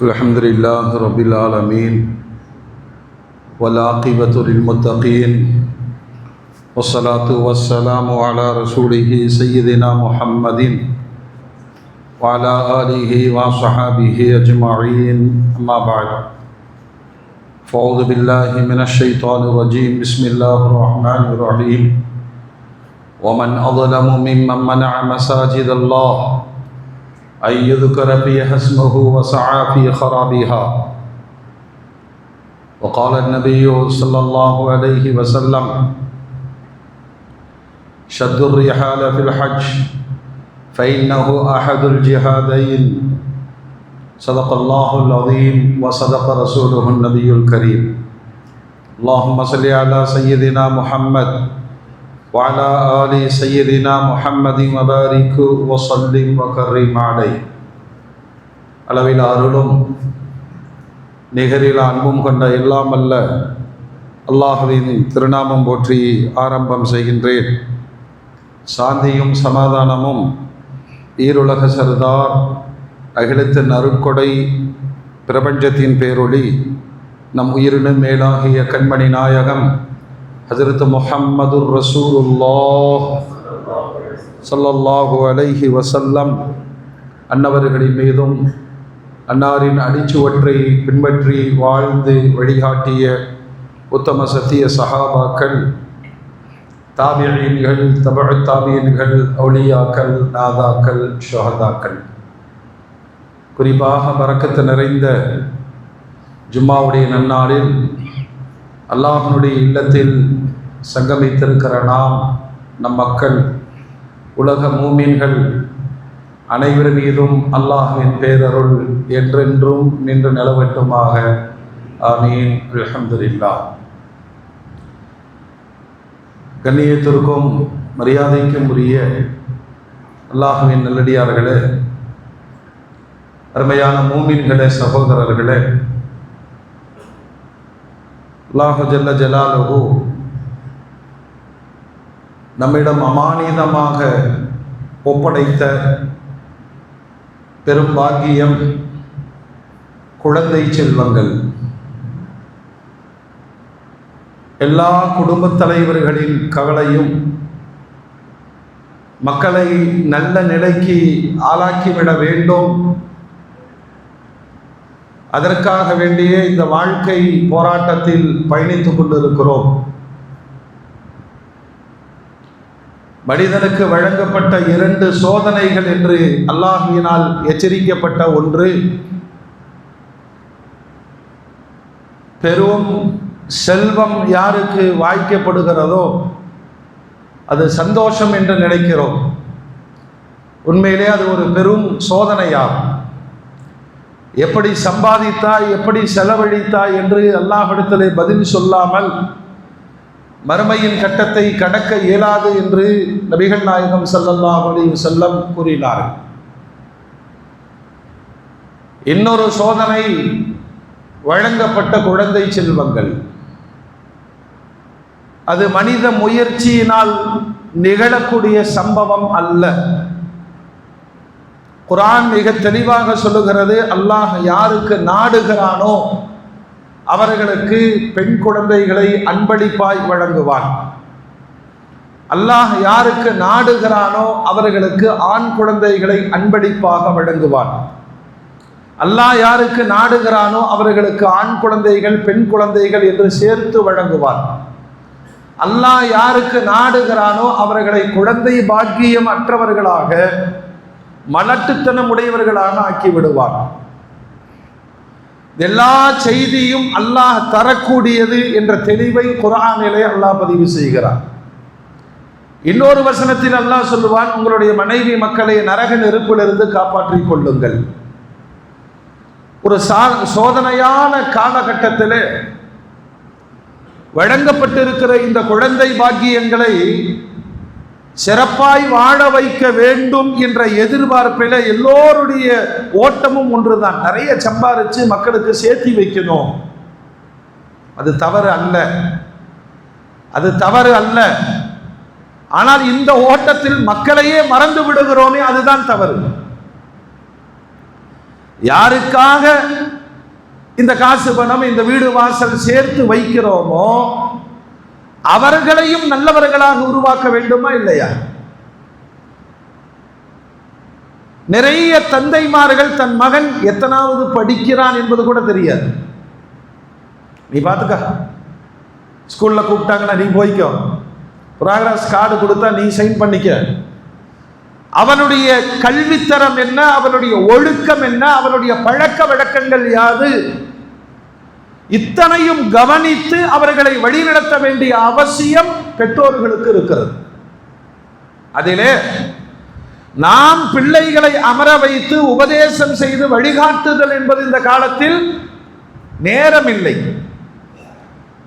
الحمد لله رب العالمين والعاقبة للمتقين والصلاة والسلام على رسوله سيدنا محمد وعلى آله وصحابه أجمعين أما بعد فأعوذ بالله من الشيطان الرجيم بسم الله الرحمن الرحيم ومن أظلم ممن منع مساجد الله أن يذكر فيها اسمه وسعى في خرابها وقال النبي صلى الله عليه وسلم شد الرحال في الحج فإنه أحد الجهادين صدق الله العظيم وصدق رسوله النبي الكريم اللهم صل على سيدنا محمد وعلى آل سيدنا محمد وبارك وسلم وكرم عليه அளவில் அருளும் நிகரில் அன்பும் கொண்ட எல்லாம் அல்ல அல்லாஹ்வின் திருநாமம் போற்றி ஆரம்பம் செய்கின்றேன். சாந்தியும் சமாதானமும் ஈருலக சர்தார் அகிலத்தின் அருட்கொடை பிரபஞ்சத்தின் பேரொளி நம் உயிரினும் மேலாகிய கண்மணி நாயகம் ஹஜ்ரத் முஹம்மதுர் ரசூலுல்லாஹ் ஸல்லல்லாஹு அலைஹி வஸல்லம் அன்னவர்களின் மீதும் அன்னாரின் அடிச்சுவற்றை பின்பற்றி வாழ்ந்து வழிகாட்டிய உத்தம சத்திய சஹாபாக்கள், தாபியீன்கள், தபஅ தாபியீன்கள், அவுலியாக்கள், நாதாக்கள், ஷுஹதாக்கள், குறிப்பாக பரக்கத்து நிறைந்த ஜும்மாவுடைய நன்னாளில் அல்லாஹ்வினுடைய இல்லத்தில் சங்கமித்திருக்கிற நாம், நம் மக்கள், உலக மூமின்கள் அனைவர் மீதும் அல்லாஹ்வின் பேரருள் என்றென்றும் நின்று நிலவட்டுமாக. ஆமீன். அல்ஹம்துலில்லாஹ். கண்ணியத்திற்கும் மரியாதைக்கும் உரிய அல்லாஹ்வின் நல்லடியார்களே, அருமையான மூமின்களே, சகோதரர்களே, அல்லாஹு ஜல்ல ஜலாலுஹு நம்மிடம் அமானிதமாக ஒப்படைத்த பெரும் பாக்கியம் குழந்தை செல்வங்கள். எல்லா குடும்பத் தலைவர்களின் கவலையும் மக்களை நல்ல நிலைக்கு ஆளாக்கிவிட வேண்டும், அதற்காக வேண்டிய இந்த வாழ்க்கை போராட்டத்தில் பயணித்துக் கொண்டிருக்கிறோம். மனிதனுக்கு வழங்கப்பட்ட 2 சோதனைகள் என்று அல்லாஹ்வினால் எச்சரிக்கப்பட்ட ஒன்று, பெரும் செல்வம் யாருக்கு வாய்க்கப்படுகிறதோ அது சந்தோஷம் என்று நினைக்கிறோம். உண்மையிலே அது ஒரு பெரும் சோதனையாகும். எப்படி சம்பாதித்தாய், எப்படி செலவழித்தாய் என்று அல்லாஹ்விடத்திலே பதில் சொல்லாமல் மறுமையின் கட்டத்தை கடக்க இயலாது என்று நபிகள் நாயகம் ஸல்லல்லாஹு அலைஹி வஸல்லம் கூறினார்கள். இன்னொரு சோதனை வழங்கப்பட்ட குழந்தை செல்வங்கள். அது மனித முயற்சியினால் நிகழக்கூடிய சம்பவம் அல்ல. குர்ஆன் மிக தெளிவாக சொல்லுகிறது, அல்லாஹ் யாருக்கு நாடுகிறானோ அவர்களுக்கு பெண் குழந்தைகளை அன்பளிப்பாய் வழங்குவான். அல்லாஹ் யாருக்கு நாடுகிறானோ அவர்களுக்கு ஆண் குழந்தைகளை அன்பளிப்பாக வழங்குவான். அல்லாஹ் யாருக்கு நாடுகிறானோ அவர்களுக்கு ஆண் குழந்தைகள், பெண் குழந்தைகள் என்று சேர்த்து வழங்குவான். அல்லாஹ் யாருக்கு நாடுகிறானோ அவர்களை குழந்தை பாக்கியம் அற்றவர்களாக, மலட்டுத்தனம் உடையவர்களாக ஆக்கி விடுவான். எல்லா செய்தியும் அல்லாஹ் தரக்கூடியது என்ற தெளிவை குர்ஆனிலே அல்லாஹ் பதிவு செய்கிறார். இன்னொரு வசனத்தில் அல்லாஹ் சொல்லுவான், உங்களுடைய மனைவி மக்களை நரக நெருப்பிலிருந்து காப்பாற்றிக் கொள்ளுங்கள். ஒரு சோதனையான காலகட்டத்தில் வழங்கப்பட்டிருக்கிற இந்த குழந்தை பாக்கியங்களை சிறப்பாய் வாழ வைக்க வேண்டும் என்ற எதிர்பார்ப்பில் எல்லோருடைய ஓட்டமும் ஒன்றுதான். நிறைய சம்பாரிச்சு மக்களுக்கு சேர்த்தி வைக்கணும். அது தவறு அல்ல, அது தவறு அல்ல. ஆனால் இந்த ஓட்டத்தில் மக்களையே மறந்து விடுகிறோமே, அதுதான் தவறு. யாருக்காக இந்த காசு பணம் இந்த வீடு வாசல் சேர்த்து வைக்கிறோமோ அவர்களையும் நல்லவர்களாக உருவாக்க வேண்டுமா இல்லையா? நிறைய தந்தைமார்கள் தன் மகன் எத்தனாவது படிக்கிறான் என்பது கூட தெரியாது. நீ பார்த்துக்க, ஸ்கூல்ல கூப்பிட்டாங்கன்னா நீ போய்க்கோ, ப்ராக்ரஸ் கார்டு கொடுத்தா நீ சைன் பண்ணிக்க. அவனுடைய கல்வித்தரம் என்ன, அவனுடைய ஒழுக்கம் என்ன, அவனுடைய பழக்க வழக்கங்கள் யாது, இத்தனையும் கவனித்து அவர்களை வழிநடத்த வேண்டிய அவசியம் பெற்றோர்களுக்கு இருக்கிறது. அதிலே நாம் பிள்ளைகளை அமர வைத்து உபதேசம் செய்து வழிகாட்டுதல் என்பது இந்த காலத்தில் நேரம் இல்லை.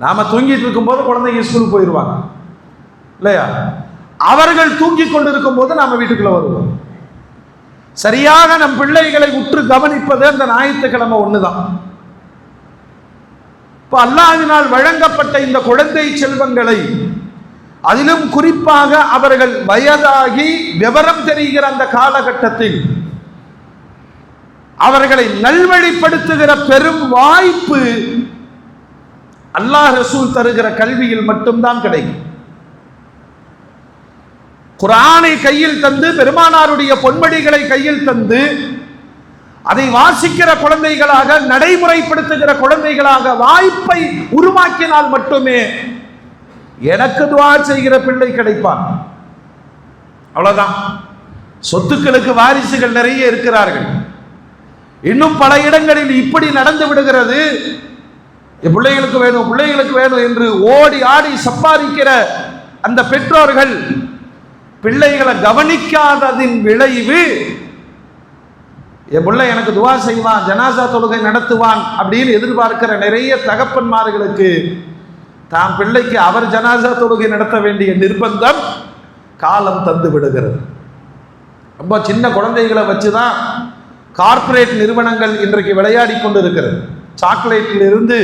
நாம தூங்கிட்டு இருக்கும் போது குழந்தைங்க ஸ்கூலுக்கு போயிடுவாங்க இல்லையா? அவர்கள் தூங்கிக் கொண்டிருக்கும் போது நாம வீட்டுக்குள்ள வருவோம். சரியாக நம் பிள்ளைகளை உற்று கவனிப்பது அந்த ஞாயிற்றுக்கிழமை ஒண்ணுதான். இப்ப அல்லாஹ்வினால் வழங்கப்பட்ட இந்த குழந்தை செல்வங்களை, அதிலும் குறிப்பாக அவர்கள் வயதாகி விவரம் தெரிகிற அந்த காலகட்டத்தில் அவர்களை நல்வழிப்படுத்துகிற பெரும் வாய்ப்பு அல்லாஹ் ரசூல் தருகிற கல்வியில் மட்டும்தான் கிடைக்கும். குர்ஆனை கையில் தந்து, பெருமானாருடைய பொன்மடிகளை கையில் தந்து, அதை வாசிக்கிற குழந்தைகளாக, நடைமுறைப்படுத்துகிற குழந்தைகளாக வாய்ப்பை உருவாக்கினால் மட்டுமே எனக்கு துஆ செய்கிற பிள்ளை கிடைப்பான். அவ்வளவுதான். சொத்துக்களுக்கு வாரிசுகள் நிறைய இருக்கிறார்கள். இன்னும் பல இடங்களில் இப்படி நடந்து விடுகிறது. பிள்ளைகளுக்கு வேணும், பிள்ளைகளுக்கு வேணும் என்று ஓடி ஆடி சம்பாதிக்கிற அந்த பெற்றோர்கள் பிள்ளைகளை கவனிக்காததின் விளைவு, என் பிள்ளை எனக்கு துஆ செய்வான், ஜனாசா தொழுகை நடத்துவான் அப்படின்னு எதிர்பார்க்கிற நிறைய தகப்பன்மார்களுக்கு தாம் பிள்ளைக்கு அவர் ஜனாசா தொழுகை நடத்த வேண்டிய நிர்பந்தம் காலம் தந்து விடுகிறது. ரொம்ப சின்ன குழந்தைகளை வச்சுதான் கார்ப்பரேட் நிறுவனங்கள் இன்றைக்கு விளையாடி கொண்டு இருக்கிறது. சாக்லேட்டில் இருந்து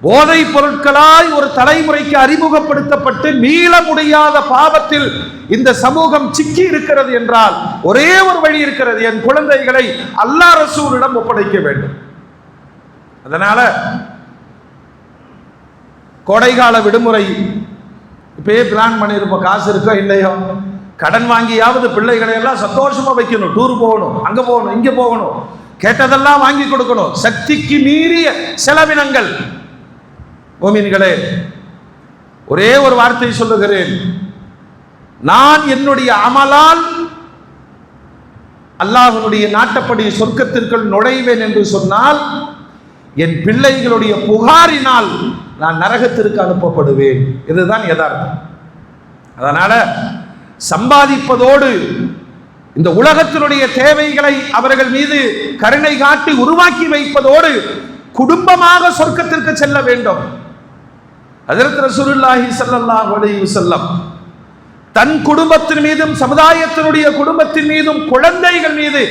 போதை பொருட்களாய் ஒரு தலைமுறைக்கு அறிமுகப்படுத்தப்பட்டு மீள முடியாத பாவத்தில் இந்த சமூகம் சிக்கி இருக்கிறது என்றால் ஒரே ஒரு வழி இருக்கிறது, என் குழந்தைகளை அல்லாஹ் ரசூலிடம் ஒப்படைக்க வேண்டும். அதனால கோடைகால விடுமுறை இப்பயே பிளான் பண்ணிருப்போம். காசு இருக்கோ இல்லையோ, கடன் வாங்கியாவது பிள்ளைகளை எல்லாம் சந்தோஷமா வைக்கணும். டூர் போகணும், அங்க போகணும், இங்க போகணும், கேட்டதெல்லாம் வாங்கி கொடுக்கணும். சக்திக்கு மீறிய செலவினங்கள். மோமின்களே, ஒரே ஒரு வார்த்தை சொல்லுகிறேன். நான் என்னுடைய அமலால் அல்லாஹ்வுடைய நாட்டப்படி சொர்க்கத்திற்குள் நுழைவேன் என்று சொன்னால், என் பிள்ளைகளுடைய புகாரினால் நான் நரகத்திற்கு அனுப்பப்படுவேன். இதுதான் யதார்த்தம். அதனால சம்பாதிப்பதோடு இந்த உலகத்தினுடைய தேவைகளை அவர்கள் மீது கருணை காட்டி உருவாக்கி வைப்பதோடு குடும்பமாக சொர்க்கத்திற்கு செல்ல வேண்டும். ஹஜ்ரத் ரசூலுல்லாஹி ஸல்லல்லாஹு அலைஹி வஸல்லம் தன் குடும்பத்தின் மீதும் சமுதாயத்தினுடைய குடும்பத்தின் மீதும் குழந்தைகள் மீது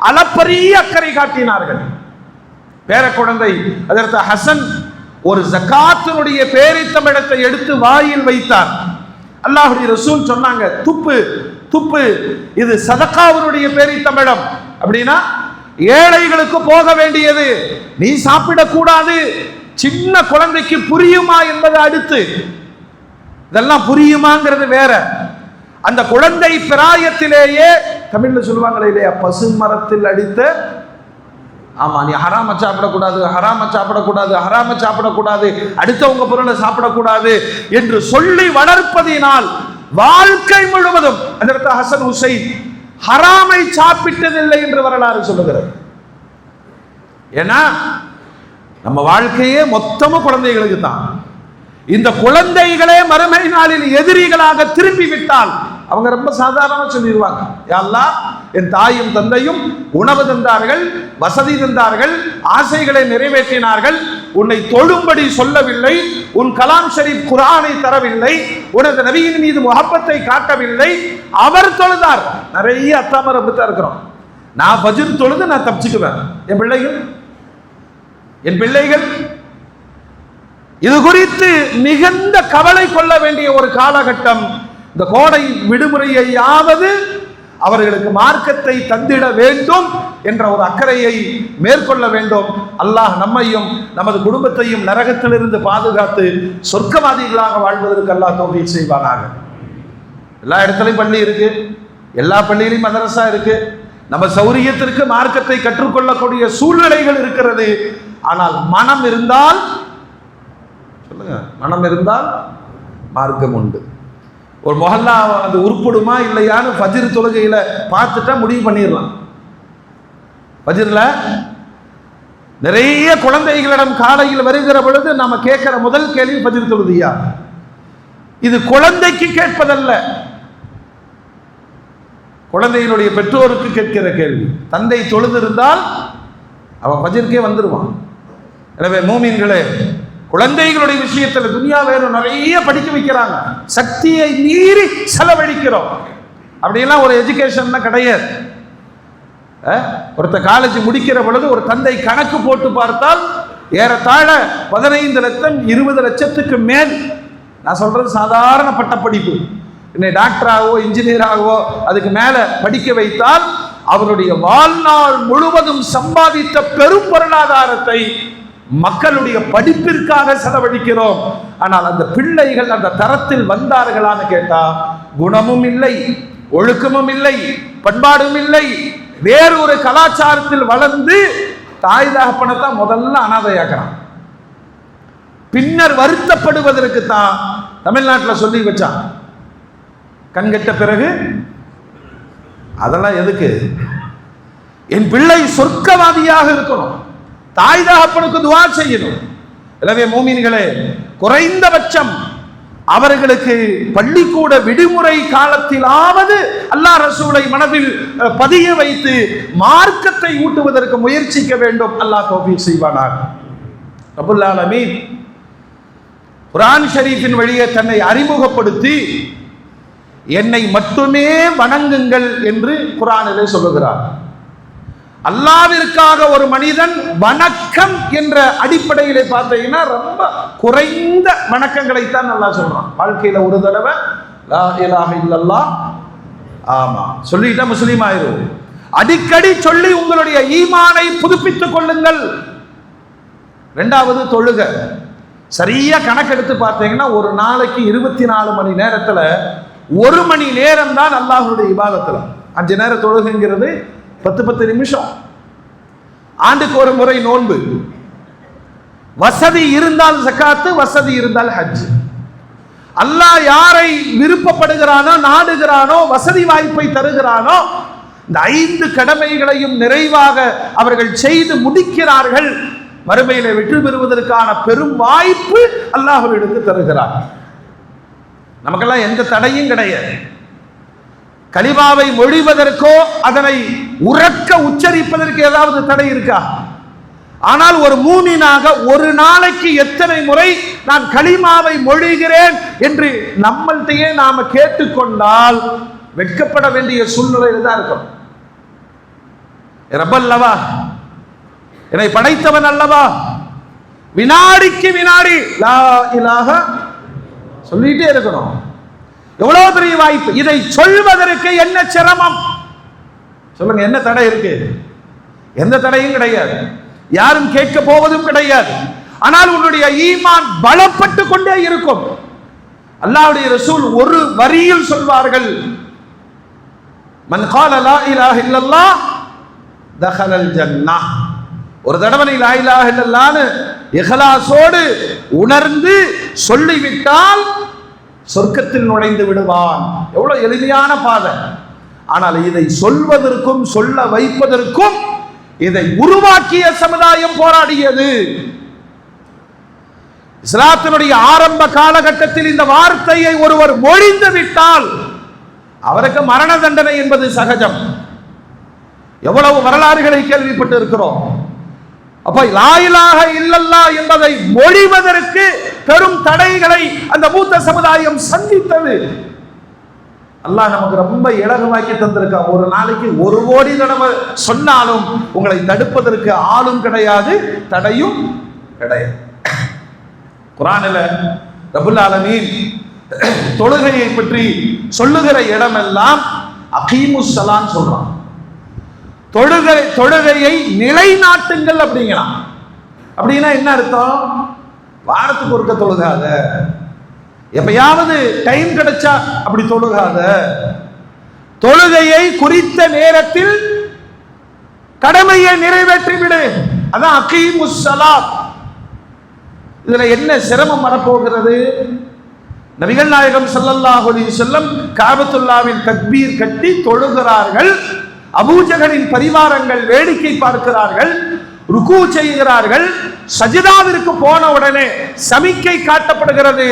அளப்பரிய அக்கறை காட்டினார்கள். பேர குழந்தை ஹஜ்ரத் ஹசன் ஒரு ஜகாத்தினுடைய பேரித்தமிழத்தை எடுத்து வாயில் வைத்தார். அல்லாஹ்வுடைய ரசூல் சொன்னாங்க, துப்பு துப்பு, இது சதகாவுடைய பேரித்தமிழம். அப்படின்னா ஏழைகளுக்கு போக வேண்டியது, நீ சாப்பிடக்கூடாது. சின்ன குழந்தைக்கு புரியுமா என்பது அடுத்து, இதெல்லாம் புரியுமாங்கிறது வேற. அந்த குழந்தை பிராயத்திலேயே, தமிழ்ல சொல்லுவாங்களே இல்லையா, பசுமரத்தில் அடித்த, ஆமா நீ ஹராம சாப்பிடக்கூடாது, ஹராம சாப்பிடக்கூடாது, ஹராம சாப்பிடக்கூடாது, அடுத்தவங்க பொருளை சாப்பிடக்கூடாது என்று சொல்லி வளர்ப்பதினால் வாழ்க்கை முழுவதும் ஹஜ்ரத் ஹசன் ஹுசைன் ஹராமை சாப்பிட்டதில்லை என்று வரலாறு சொல்லுகிறது. ஏன்னா நம்ம வாழ்க்கையே மொத்தமும் குழந்தைகளுக்கு தான். இந்த குழந்தைகளே மறுமை நாளில் எதிரிகளாக திரும்பி விட்டால் அவங்க ரொம்ப சாதாரணமா சொல்லிடுவாங்க, யா அல்லாஹ், என் தாயும் தந்தையும் உணவு தந்தார்கள், வசதி தந்தார்கள், ஆசைகளை நிறைவேற்றினார்கள், உன்னை தொழும்படி சொல்லவில்லை, உன் கலாம் ஷரீப் குர்ஆனை தரவில்லை, உனது நபியின் மீது முஹப்பத்தை காட்டவில்லை. அவர் தொழுதார். நிறைய அத்தாமர் அப்படித்தான் இருக்கிறோம். நான் ஃபஜ்ர் தொழுது நான் தப்பிச்சுக்குவேன். என் பிள்ளைகள் இது குறித்து மிகுந்த கவலை கொள்ள வேண்டிய ஒரு காலகட்டம். இந்த கோடை விடுமுறையாவது அவர்களுக்கு மார்க்கத்தை தந்திட வேண்டும் என்ற ஒரு அக்கறையை மேற்கொள்ள வேண்டும். அல்லாஹ் நம்மையும் நமது குடும்பத்தையும் நரகத்திலிருந்து பாதுகாத்து சொர்க்கவாதிகளாக வாழ்வதற்கு அல்லாஹ் தௌஃபீக் செய்வானாக. எல்லா இடத்துலையும் பள்ளி இருக்கு, எல்லா பள்ளியிலையும் மதரசா இருக்கு, நம்ம சௌரியத்திற்கு மார்க்கத்தை கற்றுக்கொள்ளக்கூடிய சூழ்நிலைகள் இருக்கிறது. ஆனால் மனம் இருந்தால், சொல்லுங்க, மனம் இருந்தால் மார்க்கம் உண்டு. ஒரு மொஹல்லா அது உருப்படுமா இல்லையான்னு ஃபஜ்ர் தொழுகையில பார்த்துட்டா முடிவு பண்ணிடலாம். ஃபஜ்ர்ல நிறைய குழந்தைகளிடம் காலையில் வருகிற பொழுது நம்ம கேட்கிற முதல் கேள்வி ஃபஜ்ர் தொழுதியா? இது குழந்தைக்கு கேட்பதல்ல, குழந்தையினுடைய பெற்றோருக்கு கேட்கிற கேள்வி. தந்தை தொழுதிருந்தால் அவன் ஃபஜ்ருக்கே வந்துடுவான். எனவே மூமின்களே, குழந்தைகளுடைய விஷயத்தில் துனியா வேணும் நிறைய படிக்க வைக்கிறாங்க, சக்தியை மீறி செலவழிக்கிறோம். அப்படியெல்லாம் ஒரு எஜுகேஷன் கிடையாது. ஒருத்த காலேஜ் முடிக்கிற பொழுது ஒரு தந்தை கணக்கு போட்டு பார்த்தால் ஏறத்தாழ 15 லட்சம் 20 லட்சத்துக்கு மேல். நான் சொல்றது சாதாரண பட்டப்படிப்பு. இன்னைக்கு டாக்டராகவோ இன்ஜினியராகவோ அதுக்கு மேல படிக்க வைத்தால் அவருடைய வாழ்நாள் முழுவதும் சம்பாதித்த பெரும் பொருளாதாரத்தை மக்களுடைய படிப்பிற்காக செலவழிக்கிறோம். ஆனால் அந்த பிள்ளைகள் அந்த தரத்தில் வந்தார்களான்னு கேட்டா குணமும் இல்லை, ஒழுக்கமும் இல்லை, பண்பாடும் இல்லை, வேறு ஒரு கலாச்சாரத்தில் வளர்ந்து தாய் தகப்பனைத்தான் முதல்ல அனாதையாக்குறான். பின்னர் வருத்தப்படுவதற்கு தான் தமிழ்நாட்டில் சொல்லி வச்சான், கண்கெட்ட பிறகு. அதெல்லாம் எதுக்கு? என் பிள்ளை சொர்க்கவாதியாக இருக்கணும், தாய் தகப்பனுக்கு துஆ செய்யணும். எனவே மூமின்களே, குறைந்தபட்சம் அவர்களுக்கு பள்ளிக்கூட விடுமுறை காலத்திலாவது அல்லாஹ் ரசூலை மனதில் பதிய வைத்து மார்க்கத்தை ஊட்டுவதற்கு முயற்சிக்க வேண்டும். அல்லாஹ் தௌஃபீக் செய்வானாக. ரப்புல் ஆலமீன் குர்ஆன் ஷரீஃபின் வழியே தன்னை அறிமுகப்படுத்தி என்னை மட்டுமே வணங்குங்கள் என்று குர்ஆனிலே சொல்லுகிறார். அல்லாஹ்விற்காக ஒரு மனிதன் வணக்கம் என்ற அடிப்படையிலே பார்த்தீங்கன்னா ரொம்ப குறைந்த வணக்கங்களைத்தான் அல்லாஹ் சொல்றான். வாழ்க்கையில ஒரு தடவை லா இலாஹ இல்லல்லாஹ், ஆமா சொல்லிட்டா முஸ்லீம் ஆயிரும். அடிக்கடி சொல்லி உங்களுடைய ஈமானை புதுப்பித்துக் கொள்ளுங்கள். இரண்டாவது தொழுக. சரியா கணக்கெடுத்து பார்த்தீங்கன்னா ஒரு நாளைக்கு 24 மணி நேரத்துல 1 மணி நேரம் தான் அல்லாஹ்வுடைய இபாதத்துல. 5 நேர தொழுகைங்கிறது 10 நிமிஷம். ஆண்டுக்கு ஒரு முறை நோன்பு. வசதி இருந்தால் ஜகாத்து, வசதி இருந்தால் ஹஜ். அல்லாஹ் யாரை விருப்பப்படுகிறானோ, நாடுகிறானோ, வசதி வாய்ப்பை தருகிறானோ, இந்த 5 கடமைகளையும் நிறைவாக அவர்கள் செய்து முடிக்கிறார்கள். மறுமையிலே வெற்றி பெறுவதற்கான பெரும் வாய்ப்பு அல்லாஹ்விற்கு தருகிறார். நமக்கெல்லாம் எந்த தடையும் கிடையாது. கலிமாவை மொழிவதற்கோ அதனை உறக்க உச்சரிப்பதற்கு ஏதாவது தடை இருக்கா? ஆனால் ஒரு மூமினாக ஒரு நாளைக்கு எத்தனை முறை நான் கலிமாவை மொழிகிறேன் என்று நம்மள்கிட்டயே நாம கேட்டுக்கொண்டால் வெட்கப்பட வேண்டிய சூழ்நிலையில் தான் இருக்கும். ரப்பல்லவா, என்னை படைத்தவன் அல்லவா, வினாடிக்கு வினாடி லா இலாஹ சொல்லிட்டே இருக்கணும். எவ்வளவு பெரிய வாய்ப்பு! இதை சொல்வதற்கு என்ன சிரமம் சொல்லுங்க? என்ன தடை இருக்கு? எந்த தடையும் கிடையாது, யாரும் கேட்க போவதும் கிடையாது. ஆனால் உன்னுடைய ஈமான் பலப்பட்டு கொண்டே இருக்கும். அல்லாஹ்வுடைய ரசூல் ஒரு வரியில் சொல்வார்கள், மன் கால லா இலாஹ இல்லல்லாஹ் தஹலல் ஜன்னah. ஒரு தடவை லா இலாஹ இல்லல்லாஹ்னு இஹ்லாஸோடு உணர்ந்து சொல்லிவிட்டால் சொர்க்கத்தில் நுழைந்து விடுவான். எவ்வளவு எளிமையான பாதை! ஆனால் இதை சொல்வதற்கும் சொல்ல வைப்பதற்கும் இதை உருவாக்கிய சமுதாயம் போராடியது. இஸ்லாத்தினுடைய ஆரம்ப காலகட்டத்தில் இந்த வார்த்தையை ஒருவர் மொழிந்து விட்டால் அவருக்கு மரண தண்டனை என்பது சகஜம். எவ்வளவு வரலாறுகளை கேள்விப்பட்டு இருக்கிறோம். அப்ப லா இலாஹ இல்லல்லாஹ் என்பதை மொழிவதற்கு பெரும் தடைகளை அந்த மூத்த சமுதாயம் சந்தித்தது. அல்லாஹ் நமக்கு ரொம்ப இலகுவாக்கி தந்திருக்கா. ஒரு நாளைக்கு 1 கோடி தடவை சொன்னாலும் உங்களை தடுப்பதற்கு ஆளும் கிடையாது, தடையும் கிடையாது. குர்ஆனில் ரப்புல் ஆலமீன் தொழுகையை பற்றி சொல்லுகிற இடமெல்லாம் அகீமுஸ் ஸலான்னு சொல்றான். தொழுகையை நிலைநாட்டுங்கள் அப்படிங்கிறான். அப்படின்னா என்ன அர்த்தம்? வாரத்துக்கு ஒருக்க தொழுகாத, எப்பயாவது டைம் கிடைச்சா அப்படி தொழுகாத, தொழுகையை குறித்த நேரத்தில் கடமையை நிறைவேற்றி விடு. அதான் அகீமுஸ் ஸலாத். இதுல என்ன சிரமம் வரப்போகிறது? நபிகள் நாயகம் ஸல்லல்லாஹு அலைஹி வஸல்லம் காபத்துல்லாவில் தக்பீர் கட்டி தொழுகிறார்கள். அபூஜஹலின் பரிவாரங்கள் வேடிக்கை பார்க்கிறார்கள், ருக்கு செய்கிறார்கள். சஜிதாவிற்கு போன உடனே சமிக்கை காட்டப்படுகிறது.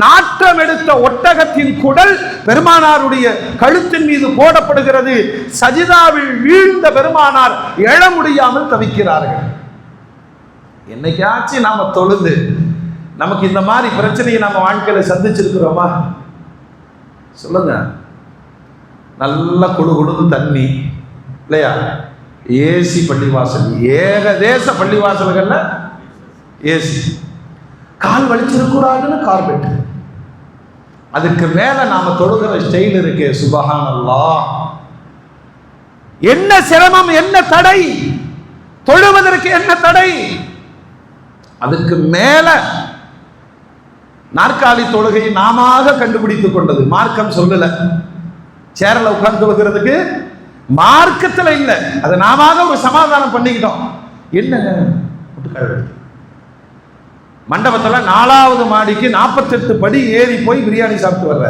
நாற்றம் எடுத்த ஒட்டகத்தின் குடல் பெருமானாருடைய கழுத்தின் மீது போடப்படுகிறது. சஜிதாவில் வீழ்ந்த பெருமானார் எழ முடியாமல் தவிக்கிறார்கள். என்னைக்காச்சும் நாம தொழுது நமக்கு இந்த மாதிரி பிரச்சனையை நம்ம வாழ்க்கையில சந்திச்சிருக்கிறோமா? சொல்லுங்க. நல்ல குழு குழு தண்ணி இல்லையா, ஏசி பள்ளிவாசல், ஏகதேச பள்ளிவாசல்கள்ல ஏசி, கால் வலிச்சிருக்கூடாதுன்னு கார்பெட், அதுக்கு மேல நாம தொழுகிற ஸ்டைல் இருக்கே, சுபஹானல்லாஹ். என்ன சிரமம், என்ன தடை? தொழுவதற்கு என்ன தடை? அதுக்கு மேல நாற்காலி தொழுகையை நாம கண்டுபிடித்துக் கொண்டது. மார்க்கம் சொல்லல. சேர்ல உட்கார்ந்து தொழுகிறதுக்கு மார்க்கத்துல இல்ல, அதை நாம ஒரு சமாதானம் பண்ணிக்கிட்டோம். என்னங்க மண்டபத்துல 4வது மாடிக்கு 48 படி ஏறி போய் பிரியாணி சாப்பிட்டு வர்ற,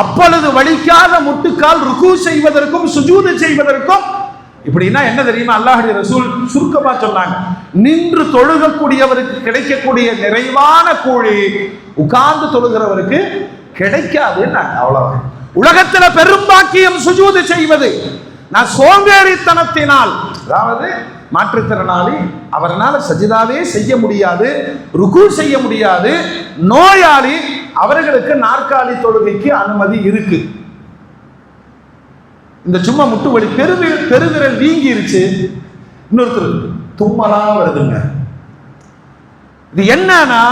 அப்பொழுது வலிக்காத முட்டுக்கால் ருக்கு செய்வதற்கும் சுஜூது செய்வதற்கும். இப்படின்னா என்ன தெரியுமா? அல்லாஹ்வுடைய ரசூல் சுருக்கமா சொன்னாங்க, நின்று தொழுகக்கூடியவருக்கு கிடைக்கக்கூடிய நிறைவான கூலி உட்கார்ந்து தொழுகிறவருக்கு கிடைக்காது. அவ்வளவு. உலகத்துல பெரும்பாக்கியம் சுஜூது செய்வது. நான் சோம்பேறித்தனத்தினால், அதாவது மாற்றுத்திறனாளி, அவரால் சஜிதாவே செய்ய முடியாது, ருக்கு செய்ய முடியாது, நோயாளி, அவர்களுக்கு நாற்காலி தொழுகைக்கு அனுமதி இருக்கு. இந்த சும்மா முட்டு வலி, பெருவிரல் வீங்கிருச்சு, இன்னொருத்தர் தும்மலா வருதுங்க. இது என்னன்னா,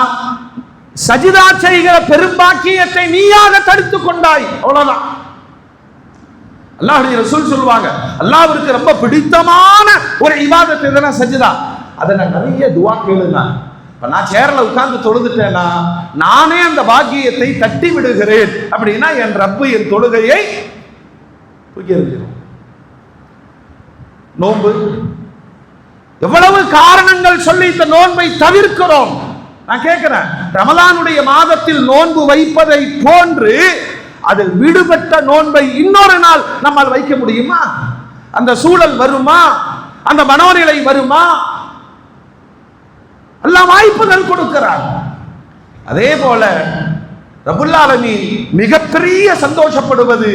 சஜிதா செய்கிற பெரும்பாக்கியத்தை நீயாக தடுத்துக் கொண்டாய், அவ்வளவுதான். அல்லாஹ்வுடைய ரசூல் சொல்வாங்க, அல்லாஹ்விற்கு ரொம்ப பிடித்தமான ஒரு இபாதத் எதுனா சஜிதா. அதை நான் நிறைய துஆ கேளுங்க. நான் சேர்ல உட்கார்ந்து தொழுதுட்டேன்னா நானே அந்த பாக்கியத்தை தட்டி விடுகிறேன் அப்படின்னா என் ரப்பு என் தொழுகையை தூக்கி எறிஞ்சிடும். நோன்பு, எவ்வளவு காரணங்கள் சொல்லி இந்த நோன்பை தவிர்க்கிறோம். நான் கேட்கிறேன், ரமலானுடைய மாதத்தில் நோன்பு வைப்பதை போன்று அதில் விடுபட்ட நோன்பை இன்னொரு நாள் நம்மால் வைக்க முடியுமா? அந்த சூழல் வருமா? அந்த மனோநிலை வருமா? அல்லாஹ் வாய்ப்புகள் கொடுக்கிறார். அதே போல ரப்புல் ஆலமீன் மிகப்பெரிய சந்தோஷப்படுவது